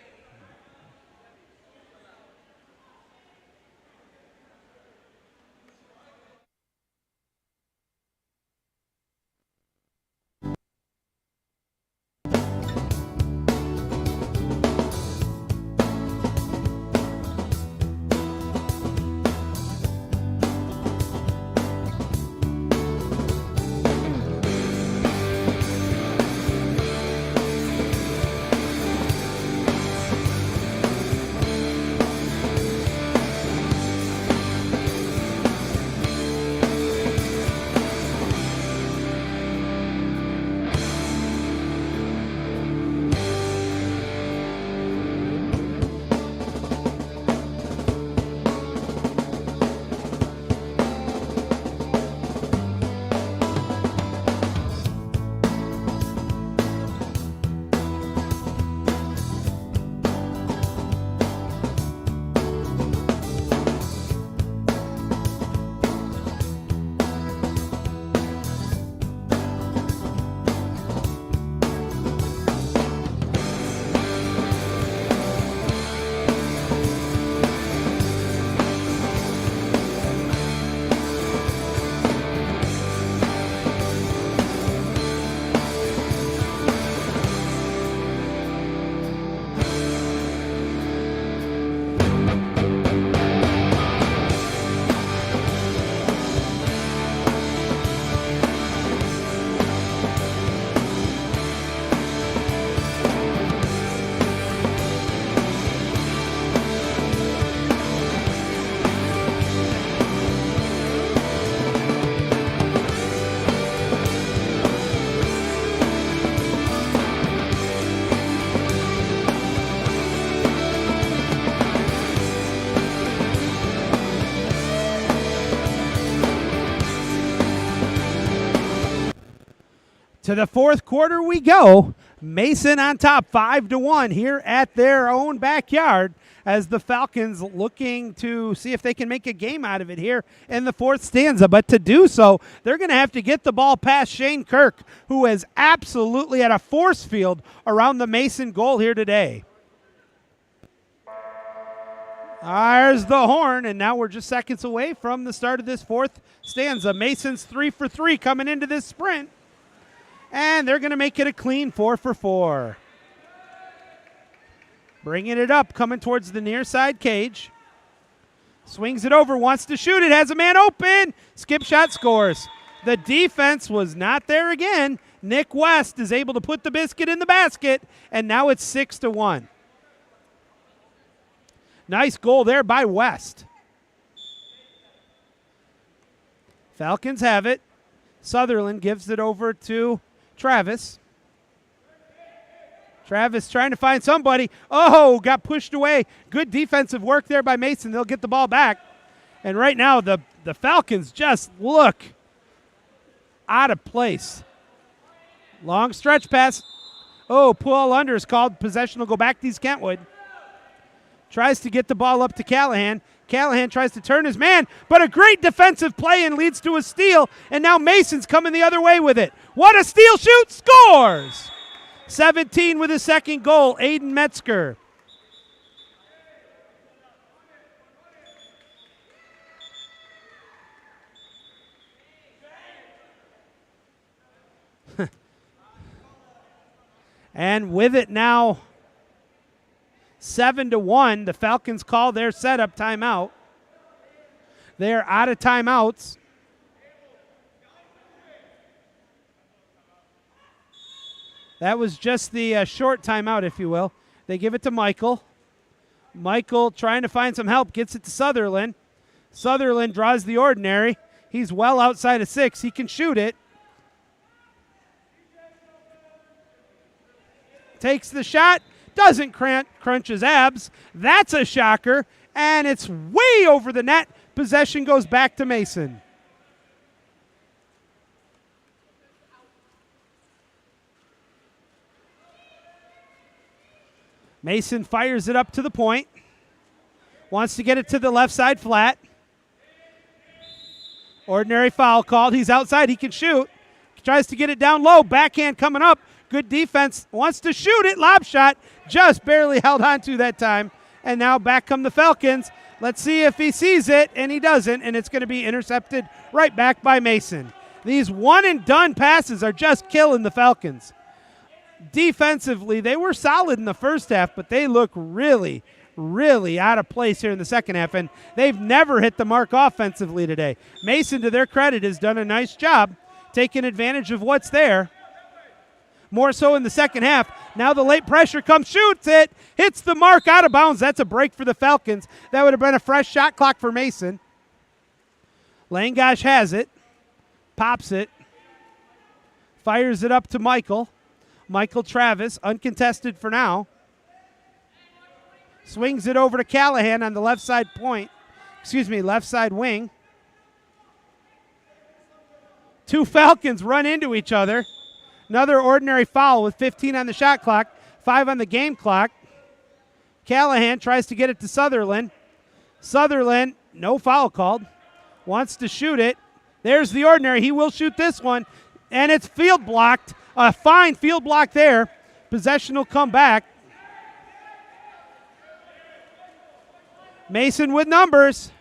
To the fourth quarter we go. Mason on top, 5-1 here at their own backyard. as the Falcons looking to see if they can make a game out of it here in the fourth stanza. But to do so, they're going to have to get the ball past Shane Kirk, who is absolutely at a force field around the Mason goal here today. There's the horn, and now we're just seconds away from the start of this fourth stanza. Mason's 3 for 3 coming into this sprint, and they're going to make it a clean 4 for 4. Bringing it up, coming towards the near side cage. Swings it over, wants to shoot it, has a man open. Skip shot, scores. The defense was not there again. Nick West is able to put the biscuit in the basket, and now it's 6-1. Nice goal there by West. Falcons have it. Sutherland gives it over to Travis. Travis trying to find somebody. Oh, got pushed away. Good defensive work there by Mason. They'll get the ball back. And right now the Falcons just look out of place. Long stretch pass. Oh, pull under is called. Possession will go back to Kentwood. Tries to get the ball up to Callahan. Callahan tries to turn his man, but a great defensive play and leads to a steal. And now Mason's coming the other way with it. What a steal shoot, scores! 17 with his second goal, Aiden Metzger. And with it now, 7-1, the Falcons call their setup timeout. They're out of timeouts. That was just the short timeout, if you will. They give it to Michael. Michael trying to find some help, gets it to Sutherland. Sutherland draws the ordinary. He's well outside of 6. He can shoot it. Takes the shot. Doesn't crunch his abs. That's a shocker. And it's way over the net. Possession goes back to Mason. Mason fires it up to the point. Wants to get it to the left side flat. Ordinary foul called. He's outside. He can shoot. Tries to get it down low. Backhand coming up. Good defense. Wants to shoot it. Lob shot. Just barely held on to that time. And now back come the Falcons. Let's see if he sees it, and he doesn't, and it's going to be intercepted right back by Mason. These one-and-done passes are just killing the Falcons. Defensively, they were solid in the first half, but they look really, really out of place here in the second half, and they've never hit the mark offensively today. Mason, to their credit, has done a nice job taking advantage of what's there. More so in the second half. Now the late pressure comes, shoots it, hits the mark, out of bounds. That's a break for the Falcons. That would have been a fresh shot clock for Mason. Langosh has it, pops it, fires it up to Michael. Michael Travis, uncontested for now. Swings it over to Callahan on the left side point. Left side wing. Two Falcons run into each other. Another ordinary foul with 15 on the shot clock, 5 on the game clock. Callahan tries to get it to Sutherland. Sutherland, no foul called. Wants to shoot it. There's the ordinary. He will shoot this one. And it's field blocked. A fine field block there. Possession will come back. Mason with numbers.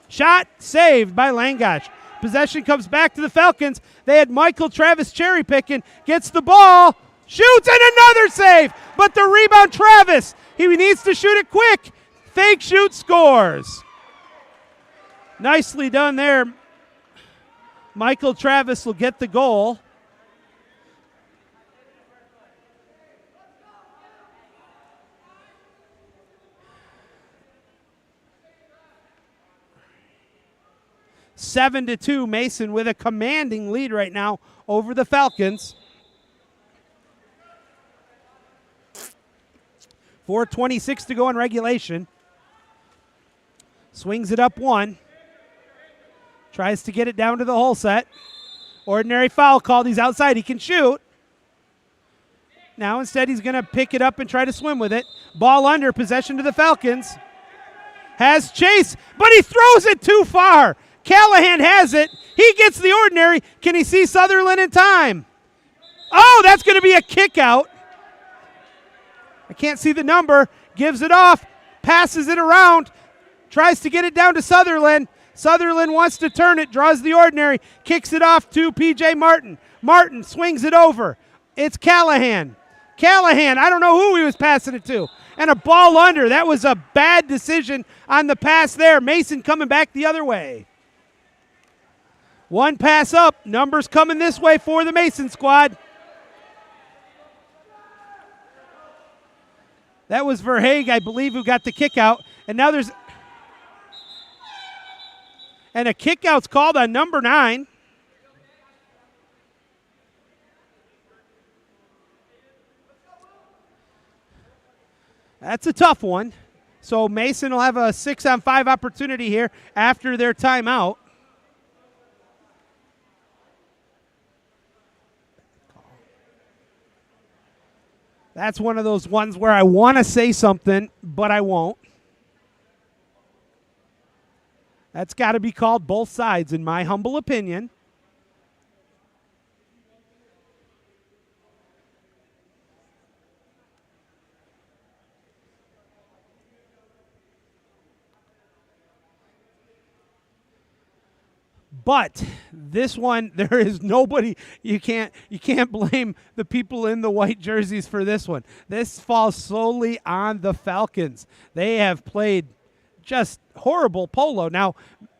Shot saved by Langosh. Possession comes back to the Falcons. They had Michael Travis cherry picking. Gets the ball. Shoots and another save. But the rebound, Travis. He needs to shoot it quick. Fake shoot, scores. Nicely done there. Michael Travis will get the goal. 7-2, Mason with a commanding lead right now over the Falcons. 4:26 to go in regulation. Swings it up one. Tries to get it down to the hole set. Ordinary foul called. He's outside. He can shoot. Now instead he's going to pick it up and try to swim with it. Ball under, possession to the Falcons. Has Chase, but he throws it too far. Callahan has it. He gets the ordinary. Can he see Sutherland in time? Oh, that's going to be a kick out. I can't see the number. Gives it off. Passes it around. Tries to get it down to Sutherland. Sutherland wants to turn it. Draws the ordinary. Kicks it off to P.J. Martin. Martin swings it over. It's Callahan. Callahan, I don't know who he was passing it to. And a ball under. That was a bad decision on the pass there. Mason coming back the other way. One pass up. Numbers coming this way for the Mason squad. That was Verhaeg, I believe, who got the kick out. And now there's... And a kick out's called on number 9. That's a tough one. So Mason will have a 6-on-5 opportunity here after their timeout. That's one of those ones where I want to say something, but I won't. That's got to be called both sides, in my humble opinion. But this one, there is nobody. You can't blame the people in the white jerseys for this one. This falls solely on the Falcons. They have played just horrible polo. Now,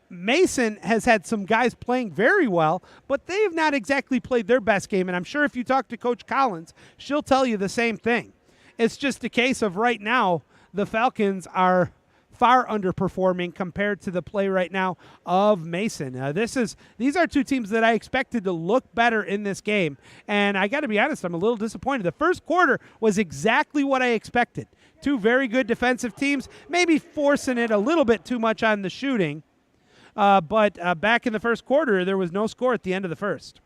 Mason has had some guys playing very well, but they have not exactly played their best game. And I'm sure if you talk to Coach Collins, she'll tell you the same thing. It's just a case of right now, the Falcons are far underperforming compared to the play right now of Mason. These are two teams that I expected to look better in this game, and I got to be honest, I'm a little disappointed. The first quarter was exactly what I expected. Two very good defensive teams, maybe forcing it a little bit too much on the shooting, but back in the first quarter, there was no score at the end of the first.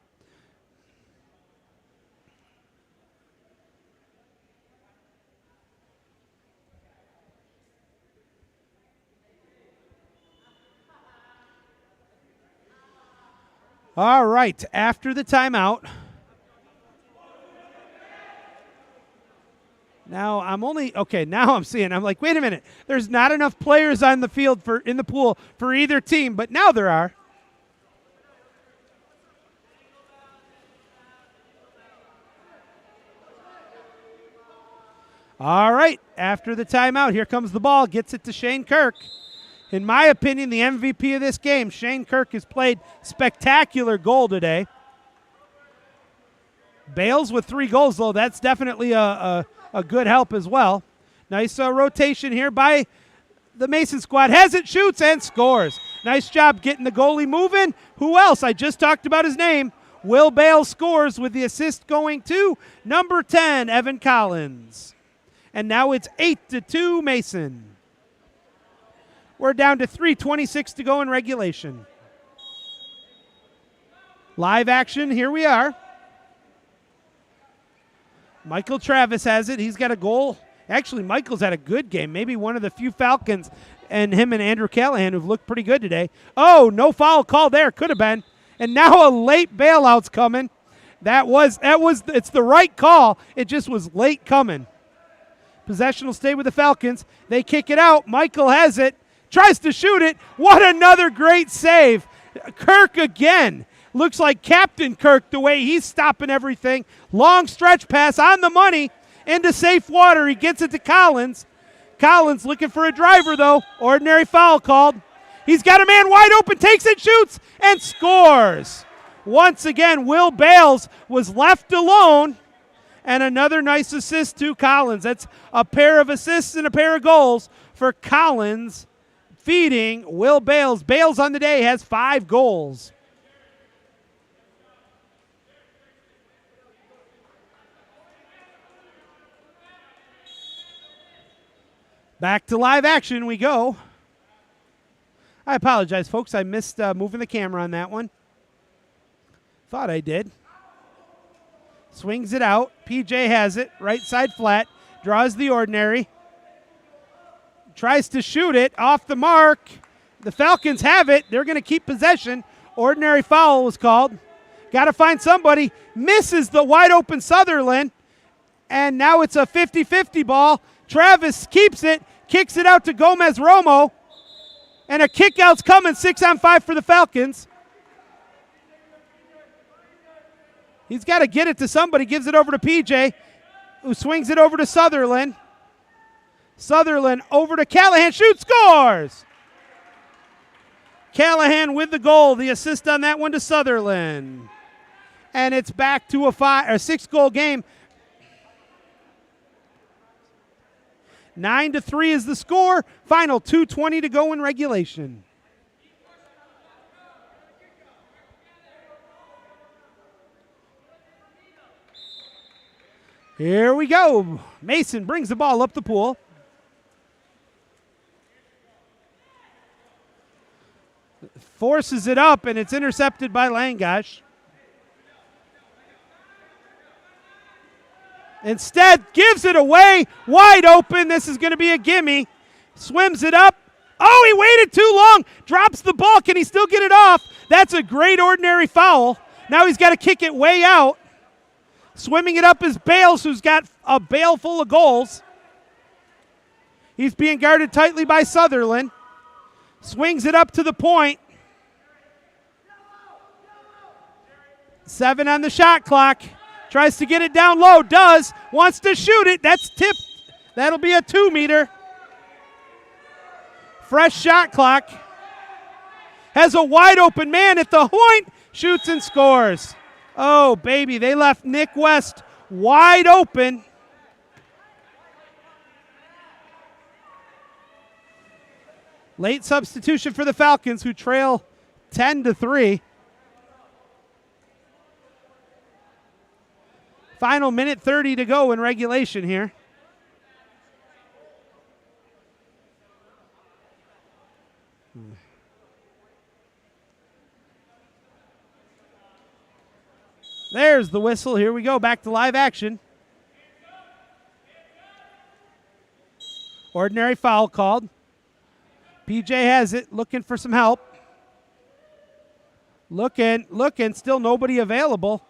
All right, after the timeout. Now I'm seeing. I'm like, wait a minute. There's not enough players on the field in the pool for either team, but now there are. All right, after the timeout, here comes the ball. Gets it to Shane Kirk. In my opinion, the MVP of this game, Shane Kirk, has played spectacular goal today. Bales with 3 goals, though. That's definitely a good help as well. Nice rotation here by the Mason squad. Has it, shoots, and scores. Nice job getting the goalie moving. Who else? I just talked about his name. Will Bales scores with the assist going to number 10, Evan Collins. And now it's 8-2 Mason. We're down to 3:26 to go in regulation. Live action, here we are. Michael Travis has it. He's got a goal. Actually, Michael's had a good game. Maybe one of the few Falcons, and him and Andrew Callahan, who've looked pretty good today. Oh, no foul call there. Could have been. And now a late bailout's coming. It's the right call. It just was late coming. Possession will stay with the Falcons. They kick it out. Michael has it. Tries to shoot it. What another great save. Kirk again. Looks like Captain Kirk the way he's stopping everything. Long stretch pass on the money into safe water. He gets it to Collins. Collins looking for a driver, though. Ordinary foul called. He's got a man wide open, takes it, shoots, and scores. Once again, Will Bales was left alone. And another nice assist to Collins. That's a pair of assists and a pair of goals for Collins, feeding Will Bales. Bales on the day has 5 goals. Back to live action we go. I apologize, folks. I missed moving the camera on that one. Thought I did. Swings it out. PJ has it. Right side flat. Draws the ordinary. Tries to shoot it. Off the mark. The Falcons have it. They're going to keep possession. Ordinary foul was called. Got to find somebody. Misses the wide open Sutherland. And now it's a 50-50 ball. Travis keeps it. Kicks it out to Gomez Romo. And a kick out's coming. 6-on-5 for the Falcons. He's got to get it to somebody. Gives it over to PJ, who swings it over to Sutherland. Sutherland over to Callahan. Shoots, scores! Callahan with the goal. The assist on that one to Sutherland. And it's back to a 6-goal game. 9-3 is the score. Final 2:20 to go in regulation. Here we go. Mason brings the ball up the pool. Forces it up, and it's intercepted by Langash. Instead, gives it away. Wide open. This is going to be a gimme. Swims it up. Oh, he waited too long. Drops the ball. Can he still get it off? That's a great ordinary foul. Now he's got to kick it way out. Swimming it up is Bales, who's got a bale full of goals. He's being guarded tightly by Sutherland. Swings it up to the point. 7 on the shot clock. Tries to get it down low. Does. Wants to shoot it. That's tipped. That'll be a 2-meter. Fresh shot clock. Has a wide open man at the point. Shoots and scores. Oh, baby, they left Nick West wide open. Late substitution for the Falcons, who trail 10-3. Final minute 30 to go in regulation here. There's the whistle. Here we go. Back to live action. Ordinary foul called. PJ has it. Looking for some help. Looking. Still nobody available.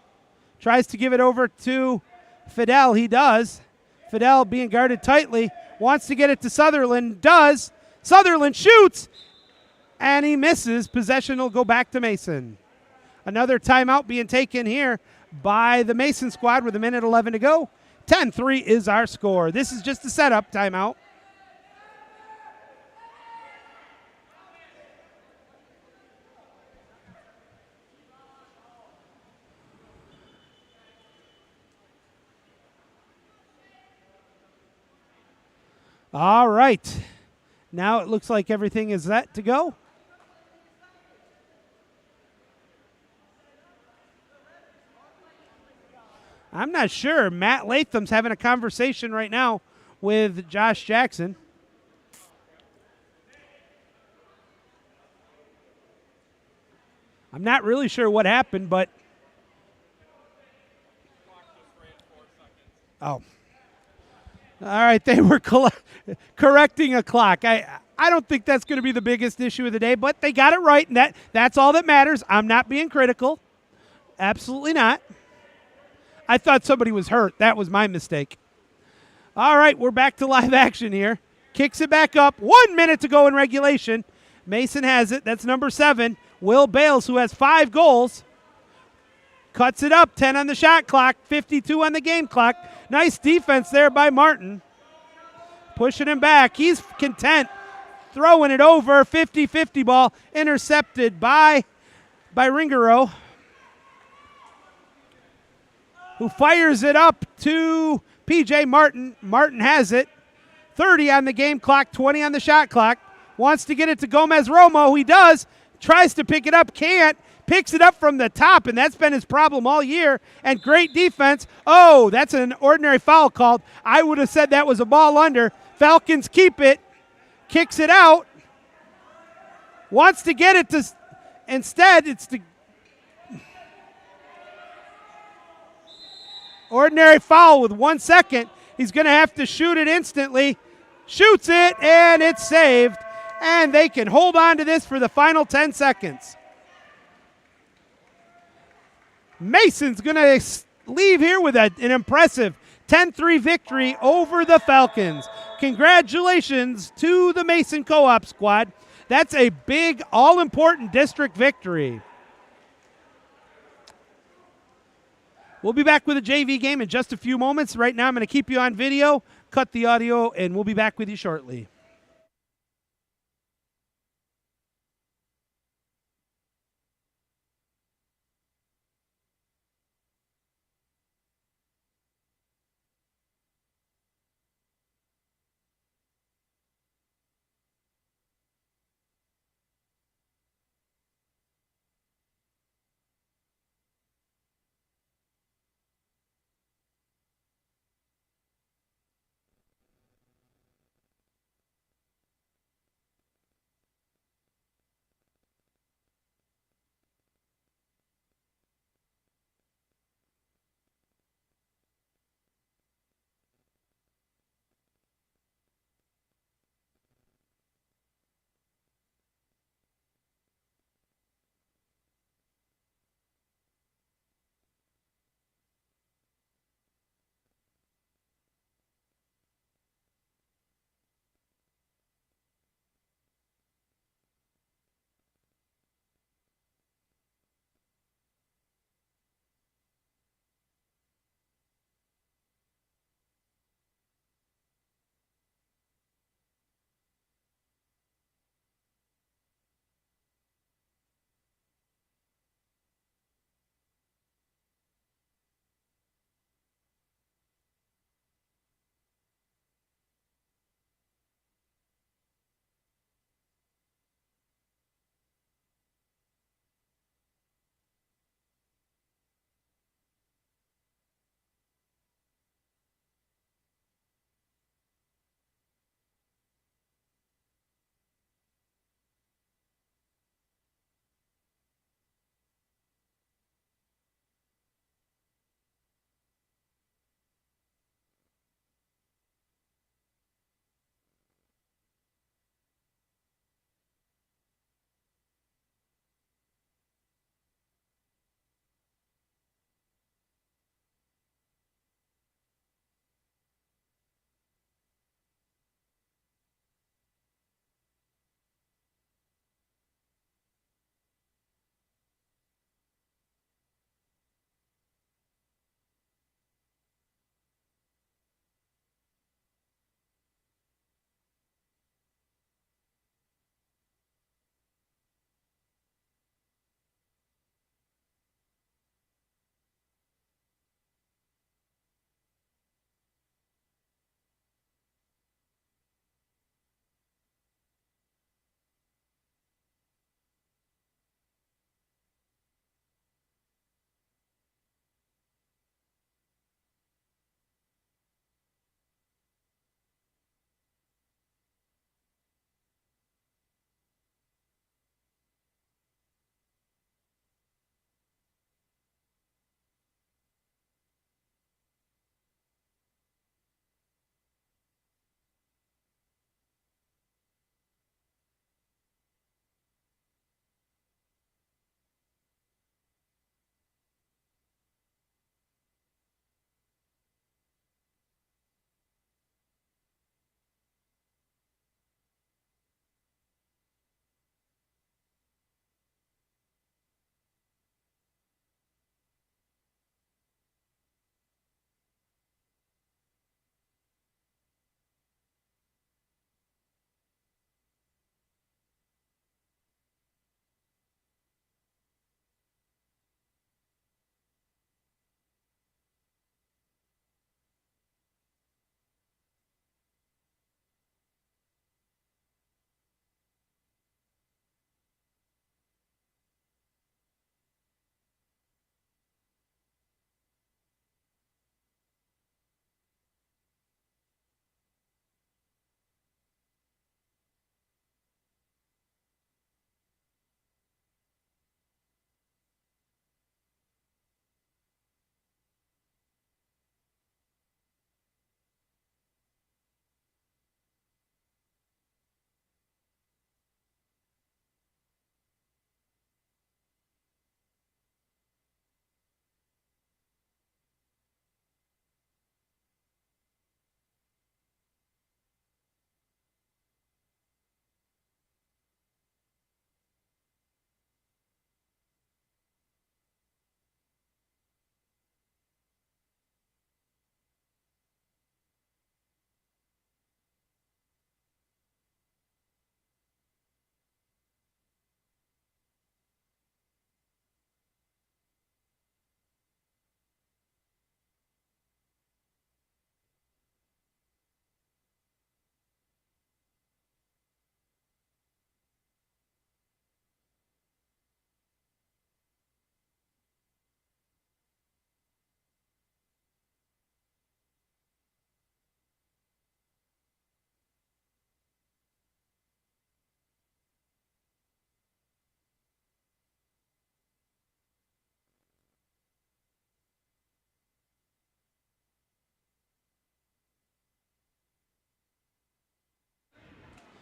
Tries to give it over to Fidel. He does. Fidel being guarded tightly. Wants to get it to Sutherland. Does. Sutherland shoots. And he misses. Possession will go back to Mason. Another timeout being taken here by the Mason squad with 1:11 to go. 10-3 is our score. This is just a setup timeout. All right. Now it looks like everything is set to go. I'm not sure. Matt Latham's having a conversation right now with Josh Jackson. I'm not really sure what happened, but... Oh. All right, they were correcting a clock. I don't think that's going to be the biggest issue of the day, but they got it right, and that's all that matters. I'm not being critical. Absolutely not. I thought somebody was hurt. That was my mistake. All right, we're back to live action here. Kicks it back up. 1 minute to go in regulation. Mason has it. That's number 7. Will Bales, who has 5 goals. Cuts it up. 10 on the shot clock. 52 on the game clock. Nice defense there by Martin. Pushing him back. He's content. Throwing it over. 50-50 ball. Intercepted by Ringaro, who fires it up to P.J. Martin. Martin has it. 30 on the game clock, 20 on the shot clock. Wants to get it to Gomez Romo. He does. Tries to pick it up, can't. Picks it up from the top, and that's been his problem all year. And great defense. Oh, that's an ordinary foul called. I would have said that was a ball under. Falcons keep it. Kicks it out. Wants to get it to... Instead, it's to... Ordinary foul with 1 second. He's going to have to shoot it instantly. Shoots it, and it's saved. And they can hold on to this for the final 10 seconds. Mason's going to leave here with an impressive 10-3 victory over the Falcons. Congratulations to the Mason Co-op squad. That's a big, all-important district victory. We'll be back with a JV game in just a few moments. Right now, I'm going to keep you on video, cut the audio, and we'll be back with you shortly.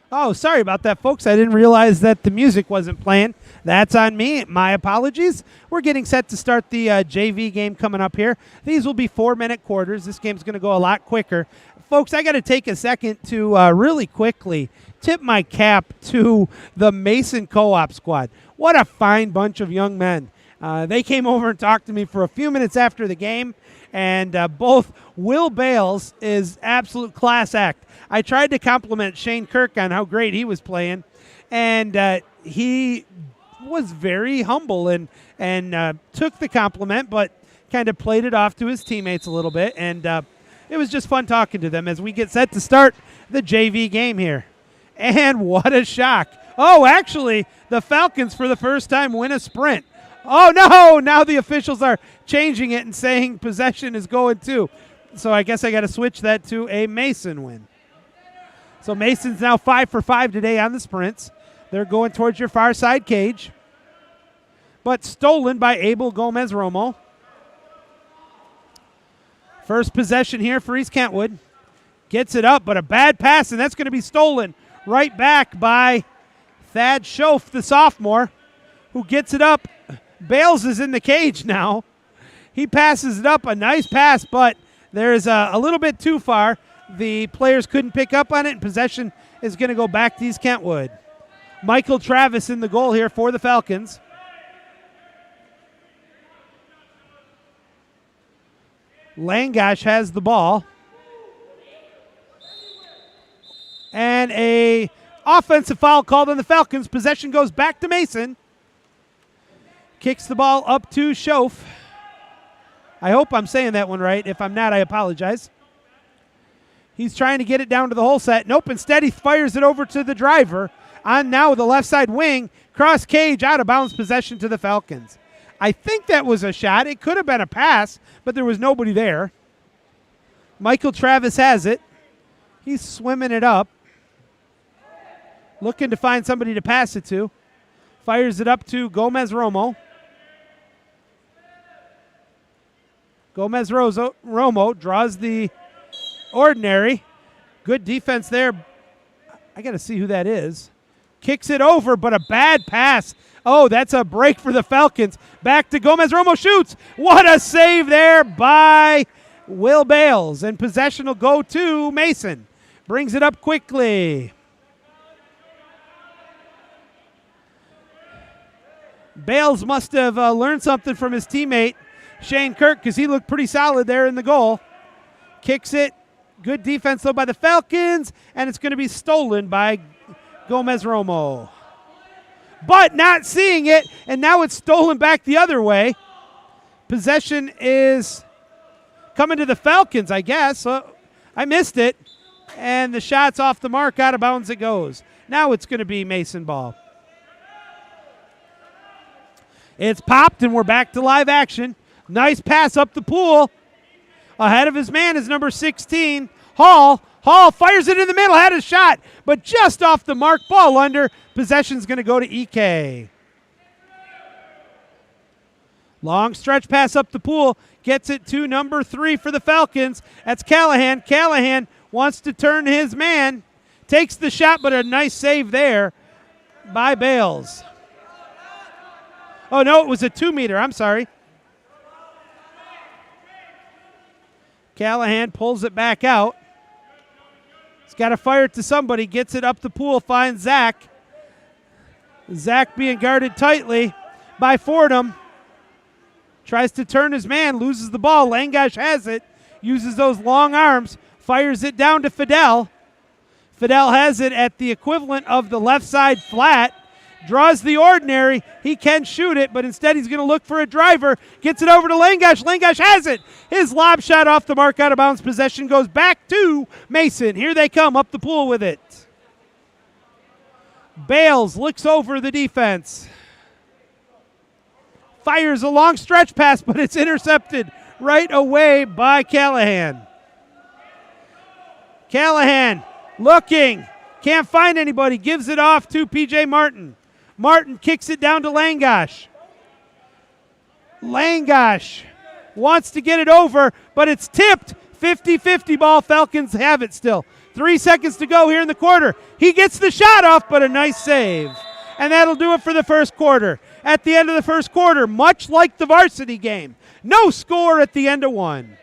Oh, sorry about that, folks. I didn't realize that the music wasn't playing. That's on me. My apologies. We're getting set to start the JV game coming up here. These will be 4-minute quarters. This game's going to go a lot quicker. Folks, I got to take a second to really quickly tip my cap to the Mason Co-op squad. What a fine bunch of young men. They came over and talked to me for a few minutes after the game, and both Will Bales is absolute class act. I tried to compliment Shane Kirk on how great he was playing, and he was very humble and took the compliment, but kind of played it off to his teammates a little bit, and it was just fun talking to them as we get set to start the JV game here. And what a shock. Oh, actually, the Falcons for the first time win a sprint. Oh, no, now the officials are changing it and saying possession is going to. So I guess I got to switch that to a Mason win. So Mason's now 5 for 5 today on the sprints. They're going towards your far side cage. But stolen by Abel Gomez-Romo. First possession here for East Kentwood. Gets it up, but a bad pass, and that's going to be stolen right back by Thad Schoaf, the sophomore, who gets it up. Bales is in the cage now. He passes it up, a nice pass, but there's a little bit too far. The players couldn't pick up on it, and possession is going to go back to East Kentwood. Michael Travis in the goal here for the Falcons. Langash has the ball. And a offensive foul called on the Falcons. Possession goes back to Mason. Kicks the ball up to Schoaf. I hope I'm saying that one right. If I'm not, I apologize. He's trying to get it down to the hole set. Nope, instead he fires it over to the driver. On now the left side wing. Cross cage, out of bounds, possession to the Falcons. I think that was a shot. It could have been a pass, but there was nobody there. Michael Travis has it. He's swimming it up. Looking to find somebody to pass it to. Fires it up to Gomez-Romo. Gomez-Romo draws the ordinary. Good defense there. I got to see who that is. Kicks it over, but a bad pass. Oh, that's a break for the Falcons. Back to Gomez-Romo, shoots. What a save there by Will Bales. And possession will go to Mason. Brings it up quickly. Bales must have learned something from his teammate, Shane Kirk, because he looked pretty solid there in the goal. Kicks it. Good defense, though, by the Falcons, and it's going to be stolen by Gomez-Romo. But not seeing it, and now it's stolen back the other way. Possession is coming to the Falcons, I guess. I missed it, and the shot's off the mark. Out of bounds it goes. Now it's going to be Mason ball. It's popped, and we're back to live action. Nice pass up the pool. Ahead of his man is number 16, Hall. Hall fires it in the middle, had a shot, but just off the mark, ball under. Possession's going to go to EK. Long stretch pass up the pool, gets it to number 3 for the Falcons. That's Callahan. Callahan wants to turn his man. Takes the shot, but a nice save there by Bales. Oh, no, it was a 2-meter. I'm sorry. Callahan pulls it back out. He's got to fire it to somebody. Gets it up the pool. Finds Zach. Zach being guarded tightly by Fordham. Tries to turn his man. Loses the ball. Langash has it. Uses those long arms. Fires it down to Fidel. Fidel has it at the equivalent of the left side flat. Draws the ordinary. He can shoot it, but instead he's going to look for a driver. Gets it over to Langash. Langash has it. His lob shot off the mark, out of bounds. Possession goes back to Mason. Here they come up the pool with it. Bales looks over the defense. Fires a long stretch pass, but it's intercepted right away by Callahan. Callahan looking. Can't find anybody. Gives it off to P.J. Martin. Martin kicks it down to Langash. Langash wants to get it over, but it's tipped. 50-50 ball. Falcons have it still. 3 seconds to go here in the quarter. He gets the shot off, but a nice save. And that'll do it for the first quarter. At the end of the first quarter, much like the varsity game, no score at the end of one.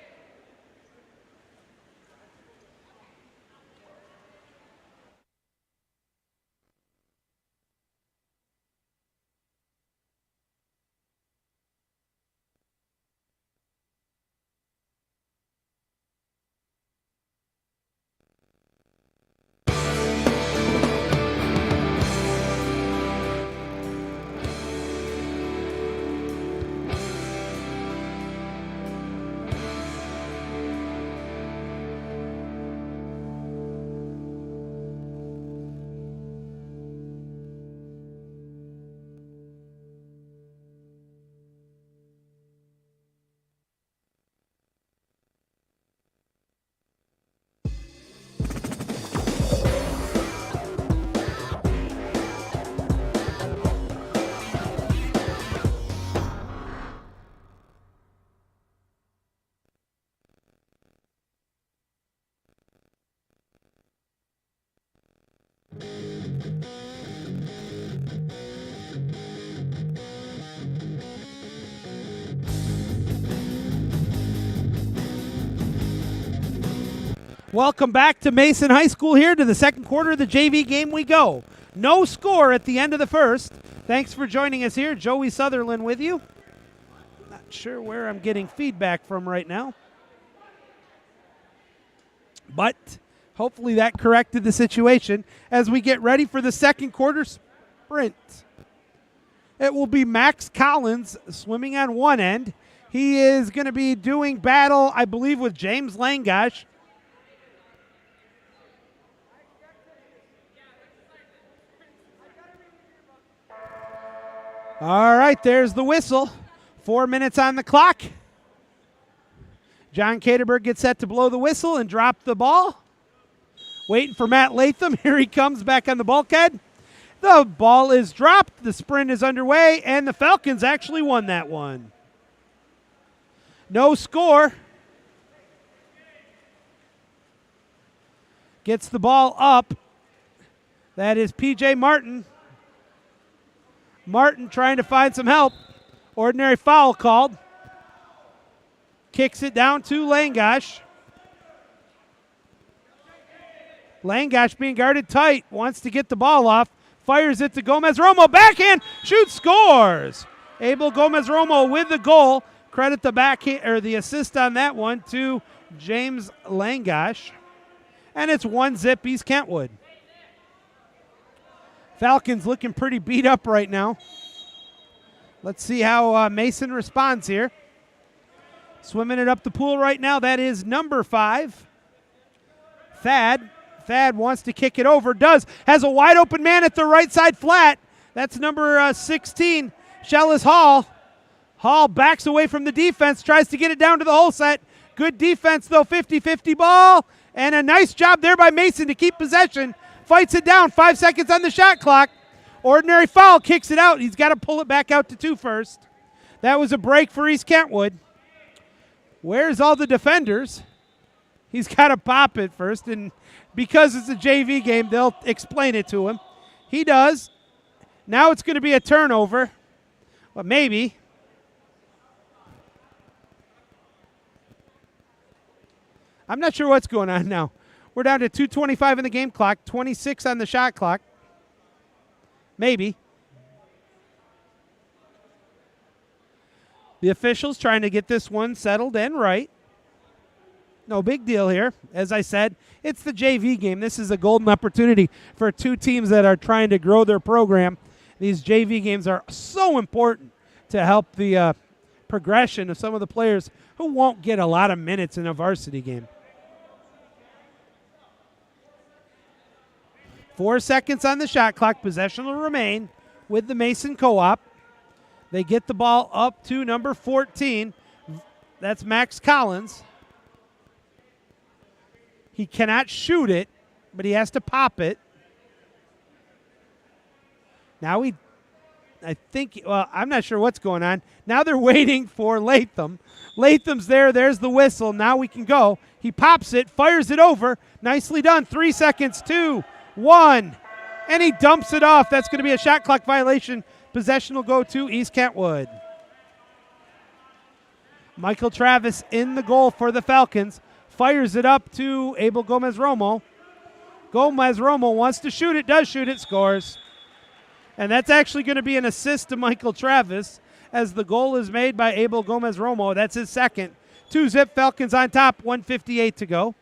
Welcome back to Mason High School. Here to the second quarter of the JV game we go. No score at the end of the first. Thanks for joining us here. Joey Sutherland with you. Not sure where I'm getting feedback from right now, but hopefully that corrected the situation as we get ready for the second quarter sprint. It will be Max Collins swimming on one end. He is going to be doing battle, I believe, with James Langosh. All right, there's the whistle. 4 minutes on the clock. John Caterberg gets set to blow the whistle and drop the ball. Waiting for Matt Latham. Here he comes back on the bulkhead. The ball is dropped. The sprint is underway, and the Falcons actually won that one. No score. Gets the ball up. That is P.J. Martin. Martin trying to find some help. Ordinary foul called. Kicks it down to Langosh. Langosh being guarded tight. Wants to get the ball off. Fires it to Gomez-Romo. Backhand. Shoots. Scores. Abel Gomez-Romo with the goal. Credit the backhand or the assist on that one to James Langosh. And it's 1-0 East Kentwood. Falcons looking pretty beat up right now. Let's see how Mason responds here. Swimming it up the pool right now. That is number 5. Thad. Thad wants to kick it over. Does. Has a wide open man at the right side flat. That's number 16, Shellis Hall. Hall backs away from the defense. Tries to get it down to the hole set. Good defense, though. 50-50 ball. And a nice job there by Mason to keep possession. Fights it down. 5 seconds on the shot clock. Ordinary foul, kicks it out. He's got to pull it back out to 2 first. That was a break for East Kentwood. Where's all the defenders? He's got to pop it first, and because it's a JV game, they'll explain it to him. He does. Now it's going to be a turnover. Well, maybe. I'm not sure what's going on now. We're down to 2:25 in the game clock, 26 on the shot clock. Maybe. The officials trying to get this one settled and right. No big deal here. As I said, it's the JV game. This is a golden opportunity for two teams that are trying to grow their program. These JV games are so important to help the progression of some of the players who won't get a lot of minutes in a varsity game. 4 seconds on the shot clock. Possession will remain with the Mason Co-op. They get the ball up to number 14. That's Max Collins. He cannot shoot it, but he has to pop it. Now I think, well, I'm not sure what's going on. Now they're waiting for Latham. Latham's there. There's the whistle. Now we can go. He pops it, fires it over. Nicely done. 3 seconds, 2, 1. And he dumps it off. That's going to be a shot clock violation. Possession will go to East Kentwood. Michael Travis in the goal for the Falcons. Fires it up to Abel Gomez-Romo. Gomez-Romo wants to shoot it, does shoot it, scores. And that's actually going to be an assist to Michael Travis as the goal is made by Abel Gomez-Romo. That's his second. 2-zip Falcons on top, 1:58 to go.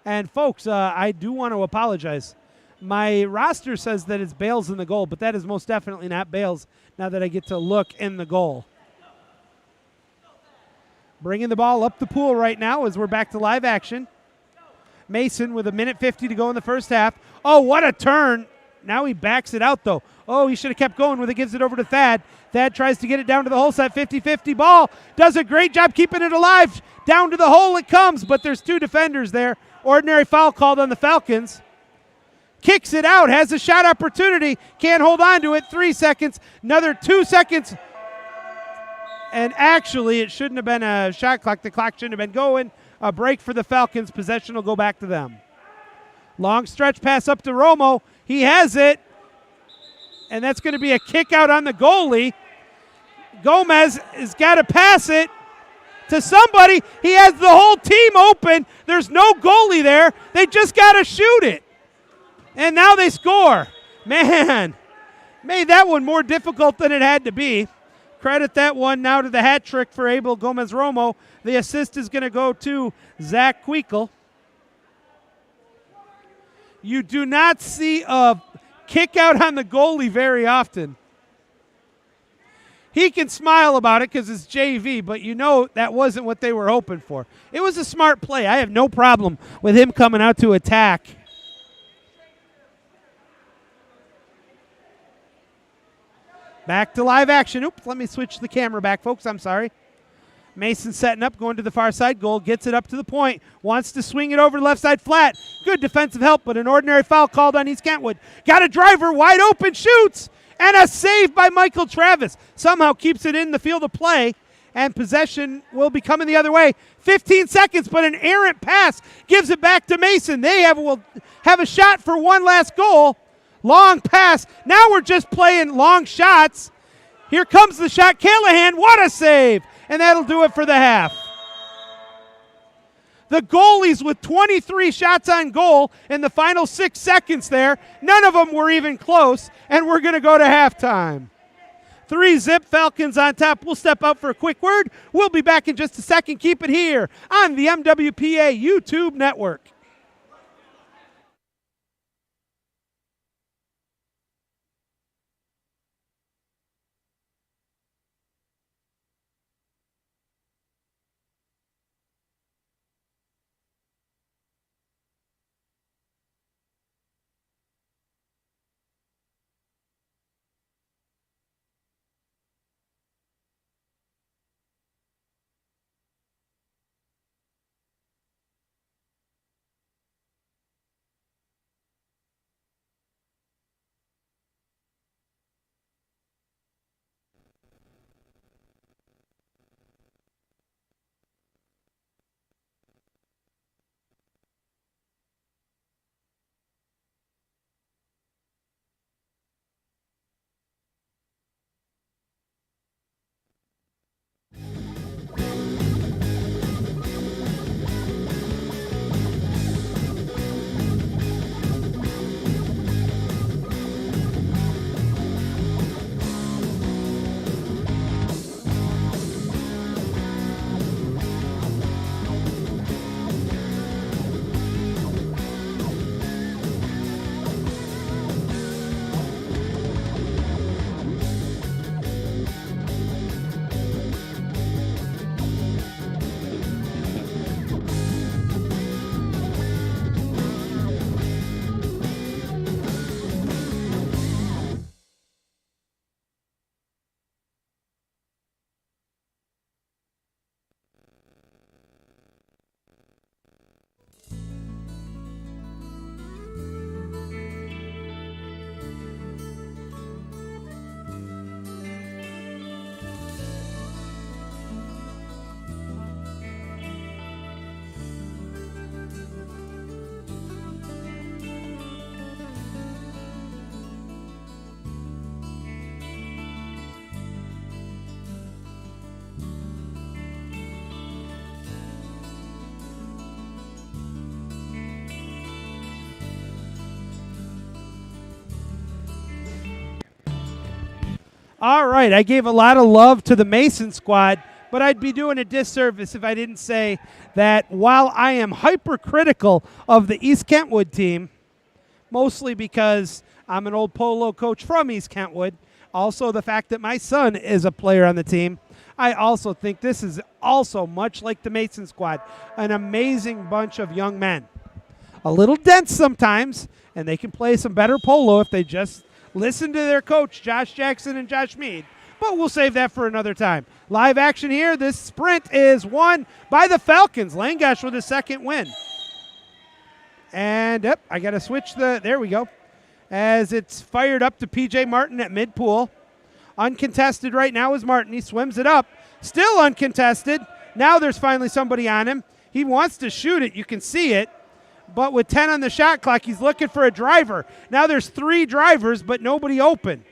And folks, I do want to apologize. My roster says that it's Bales in the goal, but that is most definitely not Bales now that I get to look in the goal. Bringing the ball up the pool right now as we're back to live action. Mason with 1:50 to go in the first half. Oh, what a turn. Now he backs it out, though. Oh, he should have kept going with it. Gives it over to Thad. Thad tries to get it down to the hole set. 50-50 ball. Does a great job keeping it alive. Down to the hole it comes, but there's two defenders there. Ordinary foul called on the Falcons. Kicks it out. Has a shot opportunity. Can't hold on to it. 3 seconds. Another 2 seconds. And actually, it shouldn't have been a shot clock. The clock shouldn't have been going. A break for the Falcons. Possession will go back to them. Long stretch pass up to Romo. He has it. And that's going to be a kick out on the goalie. Gomez has got to pass it to somebody. He has the whole team open. There's no goalie there. They just got to shoot it. And now they score. Man, made that one more difficult than it had to be. Credit that one now to the hat trick for Abel Gomez-Romo. The assist is going to go to Zach Queekle. You do not see a kick out on the goalie very often. He can smile about it because it's JV, but you know that wasn't what they were hoping for. It was a smart play. I have no problem with him coming out to attack. Back to live action. Oops, let me switch the camera back, folks. I'm sorry. Mason setting up, going to the far side goal, gets it up to the point, wants to swing it over to left side flat. Good defensive help, but an ordinary foul called on East Kentwood. Got a driver, wide open, shoots, and a save by Michael Travis. Somehow keeps it in the field of play, and possession will be coming the other way. 15 seconds, but an errant pass gives it back to Mason. They will have a shot for one last goal. Long pass. Now we're just playing long shots. Here comes the shot. Callahan, what a save. And that'll do it for the half. The goalies with 23 shots on goal in the final 6 seconds there. None of them were even close, and we're going to go to halftime. 3-zip Falcons on top. We'll step out for a quick word. We'll be back in just a second. Keep it here on the MWPA YouTube network. All right, I gave a lot of love to the Mason squad, but I'd be doing a disservice if I didn't say that while I am hypercritical of the East Kentwood team, mostly because I'm an old Polo coach from East Kentwood, also the fact that my son is a player on the team, I also think this is also much like the Mason squad, an amazing bunch of young men. A little dense sometimes, and they can play some better polo if they just listen to their coach, Josh Jackson and Josh Mead. But we'll save that for another time. Live action here. This sprint is won by the Falcons. Langosh with a second win. And yep, I got to switch there we go. As it's fired up to P.J. Martin at mid-pool. Uncontested right now is Martin. He swims it up. Still uncontested. Now there's finally somebody on him. He wants to shoot it. You can see it. But with 10 on the shot clock, he's looking for a driver. Now there's 3 drivers, but nobody open.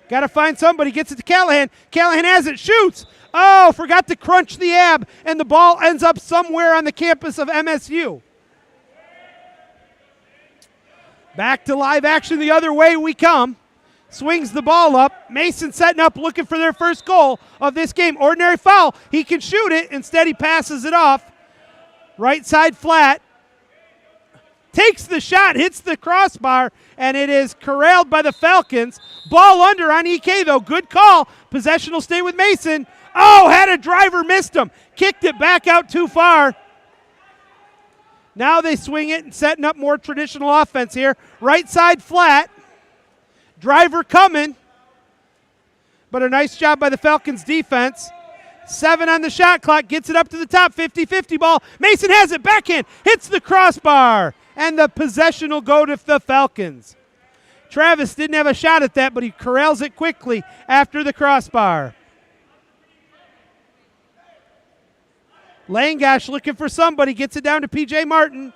Got to find somebody. Gets it to Callahan. Callahan has it. Shoots. Oh, forgot to crunch the ab, and the ball ends up somewhere on the campus of MSU. Back to live action the other way we come. Swings the ball up. Mason setting up, looking for their first goal of this game. Ordinary foul. He can shoot it. Instead, he passes it off. Right side flat. Takes the shot, hits the crossbar, and it is corralled by the Falcons. Ball under on EK, though. Good call. Possession will stay with Mason. Oh, had a driver, missed him. Kicked it back out too far. Now they swing it and setting up more traditional offense here. Right side flat. Driver coming. But a nice job by the Falcons defense. 7 on the shot clock. Gets it up to the top. 50-50 ball. Mason has it. Backhand. Hits the crossbar. And the possession will go to the Falcons. Travis didn't have a shot at that, but he corrals it quickly after the crossbar. Langosh looking for somebody. Gets it down to P.J. Martin.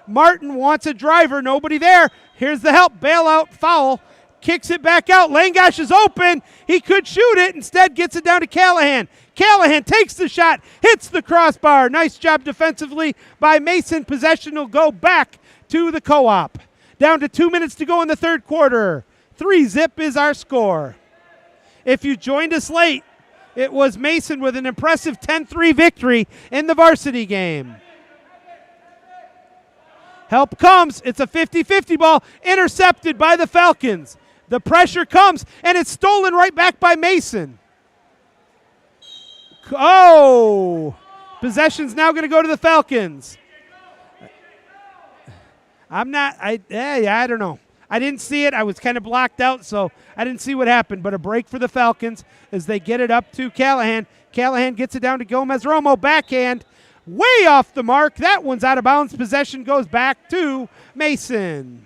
Martin wants a driver. Nobody there. Here's the help. Bailout foul. Kicks it back out. Langosh is open. He could shoot it. Instead gets it down to Callahan. Callahan takes the shot. Hits the crossbar. Nice job defensively by Mason. Possession will go back to the co-op. Down to 2 minutes to go in the third quarter. 3-zip is our score. If you joined us late, it was Mason with an impressive 10-3 victory in the varsity game. Help comes. It's a 50-50 ball intercepted by the Falcons. The pressure comes, and it's stolen right back by Mason. Oh! Possession's now going to go to the Falcons. I don't know. I didn't see it. I was kind of blocked out, so I didn't see what happened. But a break for the Falcons as they get it up to Callahan. Callahan gets it down to Gomez-Romo. Backhand. Way off the mark. That one's out of bounds. Possession goes back to Mason.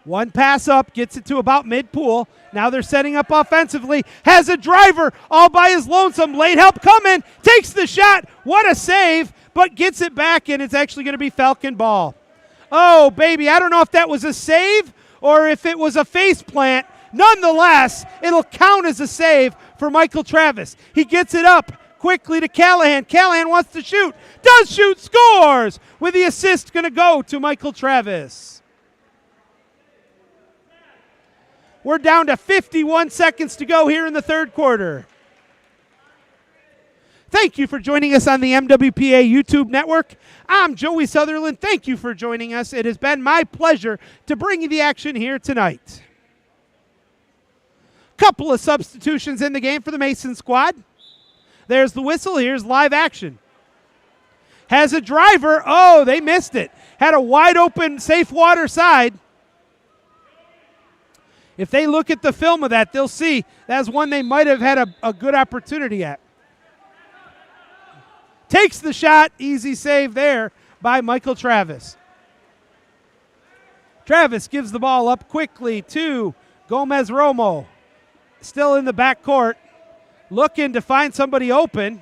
One pass up, gets it to about mid-pool. Now they're setting up offensively. Has a driver all by his lonesome. Late help coming. Takes the shot. What a save, but gets it back, and it's actually going to be Falcon ball. Oh, baby, I don't know if that was a save or if it was a face plant. Nonetheless, it'll count as a save for Michael Travis. He gets it up quickly to Callahan. Callahan wants to shoot. Does shoot, scores! With the assist going to go to Michael Travis. We're down to 51 seconds to go here in the third quarter. Thank you for joining us on the MWPA YouTube network. I'm Joey Sutherland. Thank you for joining us. It has been my pleasure to bring you the action here tonight. Couple of substitutions in the game for the Mason squad. There's the whistle. Here's live action. Has a driver. Oh, they missed it. Had a wide open, safe water side. If they look at the film of that, they'll see that's one they might have had a good opportunity at. Takes the shot. Easy save there by Michael Travis. Travis gives the ball up quickly to Gomez-Romo. Still in the back court. Looking to find somebody open.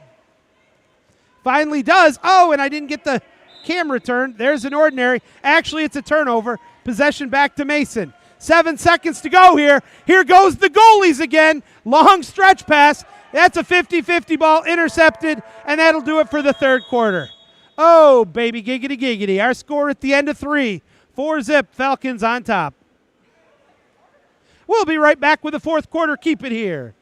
Finally does. Oh, and I didn't get the camera turned. There's an ordinary. Actually, it's a turnover. Possession back to Mason. 7 seconds to go here. Here goes the goalies again. Long stretch pass. That's a 50-50 ball intercepted, and that'll do it for the third quarter. Oh, baby, giggity, giggity. Our score at the end of 3. 4-zip, Falcons on top. We'll be right back with the fourth quarter. Keep it here.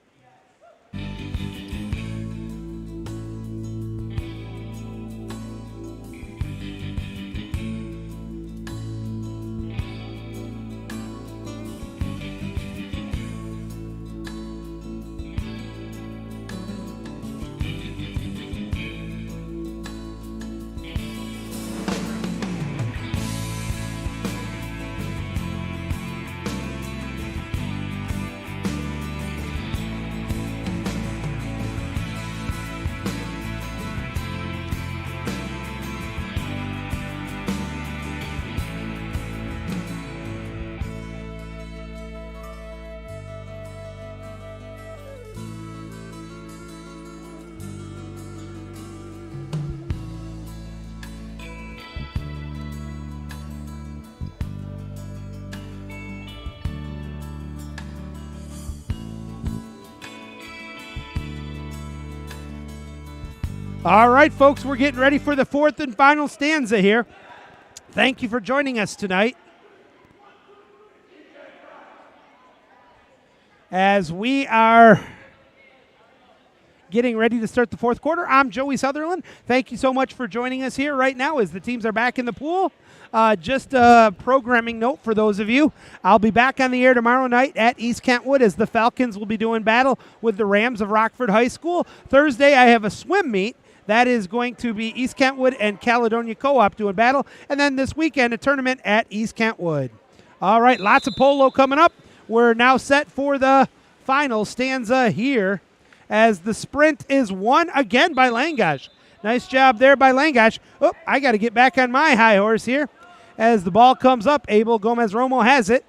All right, folks, we're getting ready for the fourth and final stanza here. Thank you for joining us tonight. As we are getting ready to start the fourth quarter, I'm Joey Sutherland. Thank you so much for joining us here right now as the teams are back in the pool. Just a programming note for those of you. I'll be back on the air tomorrow night at East Kentwood as the Falcons will be doing battle with the Rams of Rockford High School. Thursday, I have a swim meet. That is going to be East Kentwood and Caledonia Co-op doing battle. And then this weekend, a tournament at East Kentwood. All right, lots of polo coming up. We're now set for the final stanza here as the sprint is won again by Langash. Nice job there by Langash. Oh, I got to get back on my high horse here. As the ball comes up, Abel Gomez-Romo has it.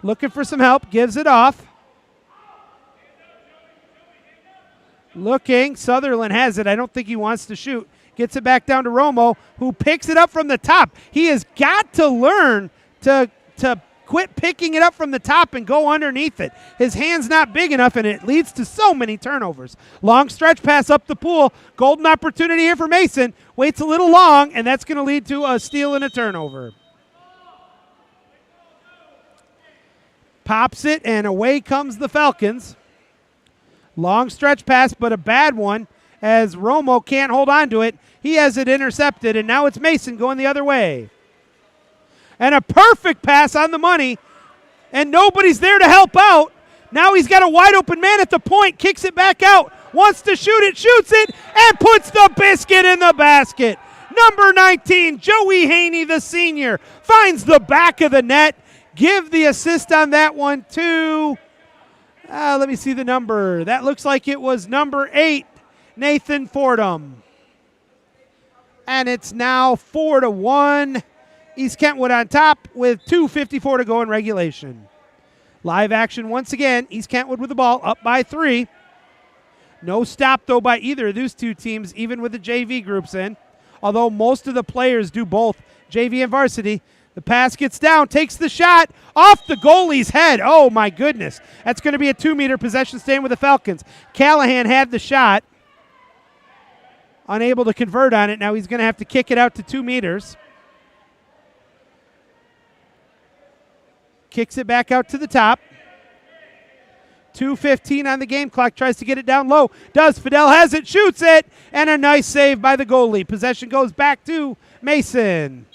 Looking for some help, gives it off. Looking, Sutherland has it. I don't think he wants to shoot. Gets it back down to Romo, who picks it up from the top. He has got to learn to quit picking it up from the top and go underneath it. His hand's not big enough, and it leads to so many turnovers. Long stretch pass up the pool. Golden opportunity here for Mason. Waits a little long, and that's going to lead to a steal and a turnover. Pops it, and away comes the Falcons. Long stretch pass, but a bad one as Romo can't hold on to it. He has it intercepted, and now it's Mason going the other way. And a perfect pass on the money, and nobody's there to help out. Now he's got a wide open man at the point, kicks it back out, wants to shoot it, shoots it, and puts the biscuit in the basket. Number 19, Joey Haney, the senior, finds the back of the net. Give the assist on that one to... let me see the number. That looks like it was number 8, Nathan Fordham. And it's now 4-1. East Kentwood on top with 2:54 to go in regulation. Live action once again. East Kentwood with the ball, up by 3. No stop, though, by either of those two teams, even with the JV groups in. Although most of the players do both, JV and varsity. The pass gets down, takes the shot off the goalie's head. Oh, my goodness. That's going to be a 2-meter possession stand with the Falcons. Callahan had the shot. Unable to convert on it. Now he's going to have to kick it out to 2 meters. Kicks it back out to the top. 2:15 on the game clock. Tries to get it down low. Does. Fidel has it. Shoots it. And a nice save by the goalie. Possession goes back to Mason.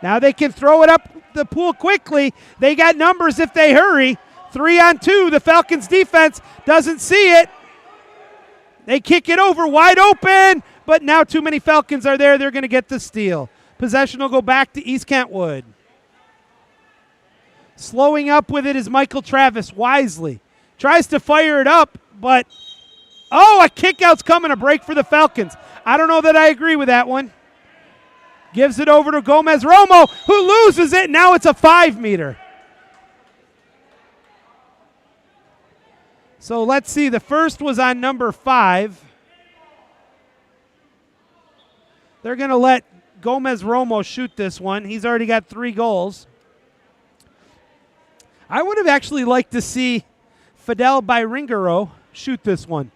Now they can throw it up the pool quickly. They got numbers if they hurry. 3-on-2. The Falcons defense doesn't see it. They kick it over wide open, but now too many Falcons are there. They're going to get the steal. Possession will go back to East Kentwood. Slowing up with it is Michael Travis wisely. Tries to fire it up, but a kick-out's coming, a break for the Falcons. I don't know that I agree with that one. Gives it over to Gomez-Romo, who loses it. Now it's a 5-meter. So let's see. The first was on number 5. They're going to let Gomez-Romo shoot this one. He's already got 3 goals. I would have actually liked to see Fidel Byringaro shoot this one.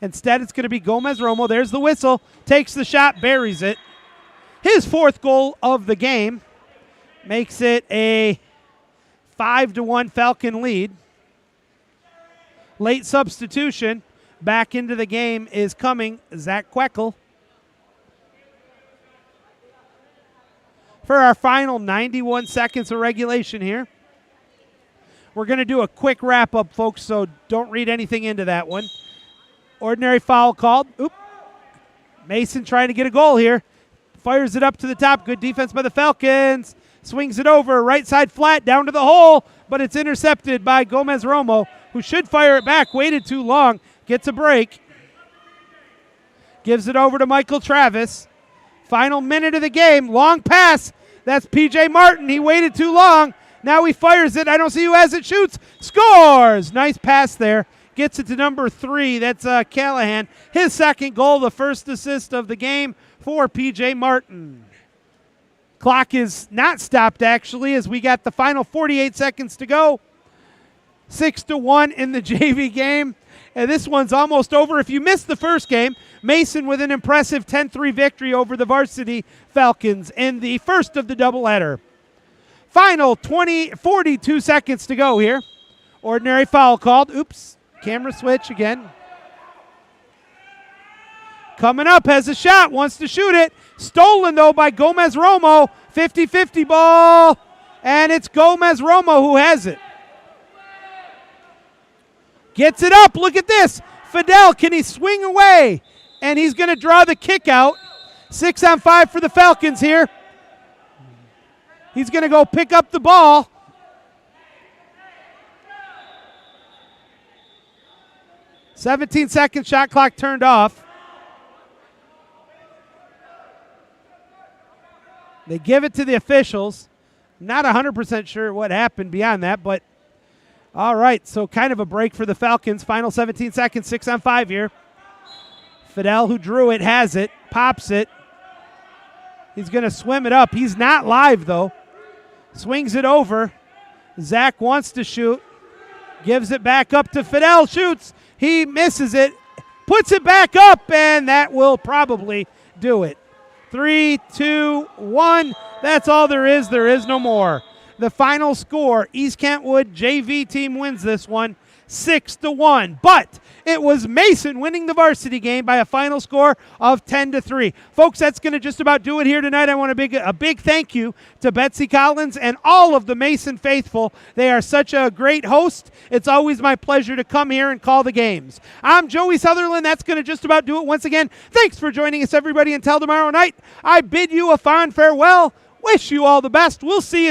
Instead, it's going to be Gomez-Romo. There's the whistle. Takes the shot, buries it. His 4th goal of the game. Makes it a 5-1 Falcon lead. Late substitution. Back into the game is coming Zach Queckel. For our final 91 seconds of regulation here. We're going to do a quick wrap-up, folks, so don't read anything into that one. Ordinary foul called. Oop. Mason trying to get a goal here. Fires it up to the top. Good defense by the Falcons. Swings it over. Right side flat down to the hole, but it's intercepted by Gomez Romo, who should fire it back. Waited too long. Gets a break. Gives it over to Michael Travis. Final minute of the game. Long pass. That's P.J. Martin. He waited too long. Now he fires it. I don't see who has it. Shoots. Scores. Nice pass there. Gets it to number 3. That's Callahan. His second goal, the first assist of the game for P.J. Martin. Clock is not stopped, actually, as we got the final 48 seconds to go. 6-1 in the JV game. And this one's almost over. If you missed the first game, Mason with an impressive 10-3 victory over the varsity Falcons in the first of the doubleheader. Final 42 seconds to go here. Ordinary foul called. Oops. Camera switch again. Coming up, has a shot, wants to shoot it. Stolen, though, by Gomez Romo. 50-50 ball. And it's Gomez Romo who has it. Gets it up. Look at this. Fidel, can he swing away? And he's going to draw the kick out. 6-on-5 for the Falcons here. He's going to go pick up the ball. "17-second shot clock turned off. They give it to the officials. Not 100% sure what happened beyond that, but all right, so kind of a break for the Falcons. Final 17 seconds, 6-on-5 here. Fidel, who drew it, has it, pops it. He's going to swim it up. He's not live, though. Swings it over. Zach wants to shoot. Gives it back up to Fidel. Shoots. He misses it. Puts it back up, and that will probably do it. 3, 2, 1. That's all there is. There is no more. The final score, East Kentwood JV team wins this one 6-1. But it was Mason winning the varsity game by a final score of 10-3. Folks, that's going to just about do it here tonight. I want a big thank you to Betsy Collins and all of the Mason faithful. They are such a great host. It's always my pleasure to come here and call the games. I'm Joey Sutherland. That's going to just about do it once again. Thanks for joining us, everybody. Until tomorrow night, I bid you a fond farewell. Wish you all the best. We'll see you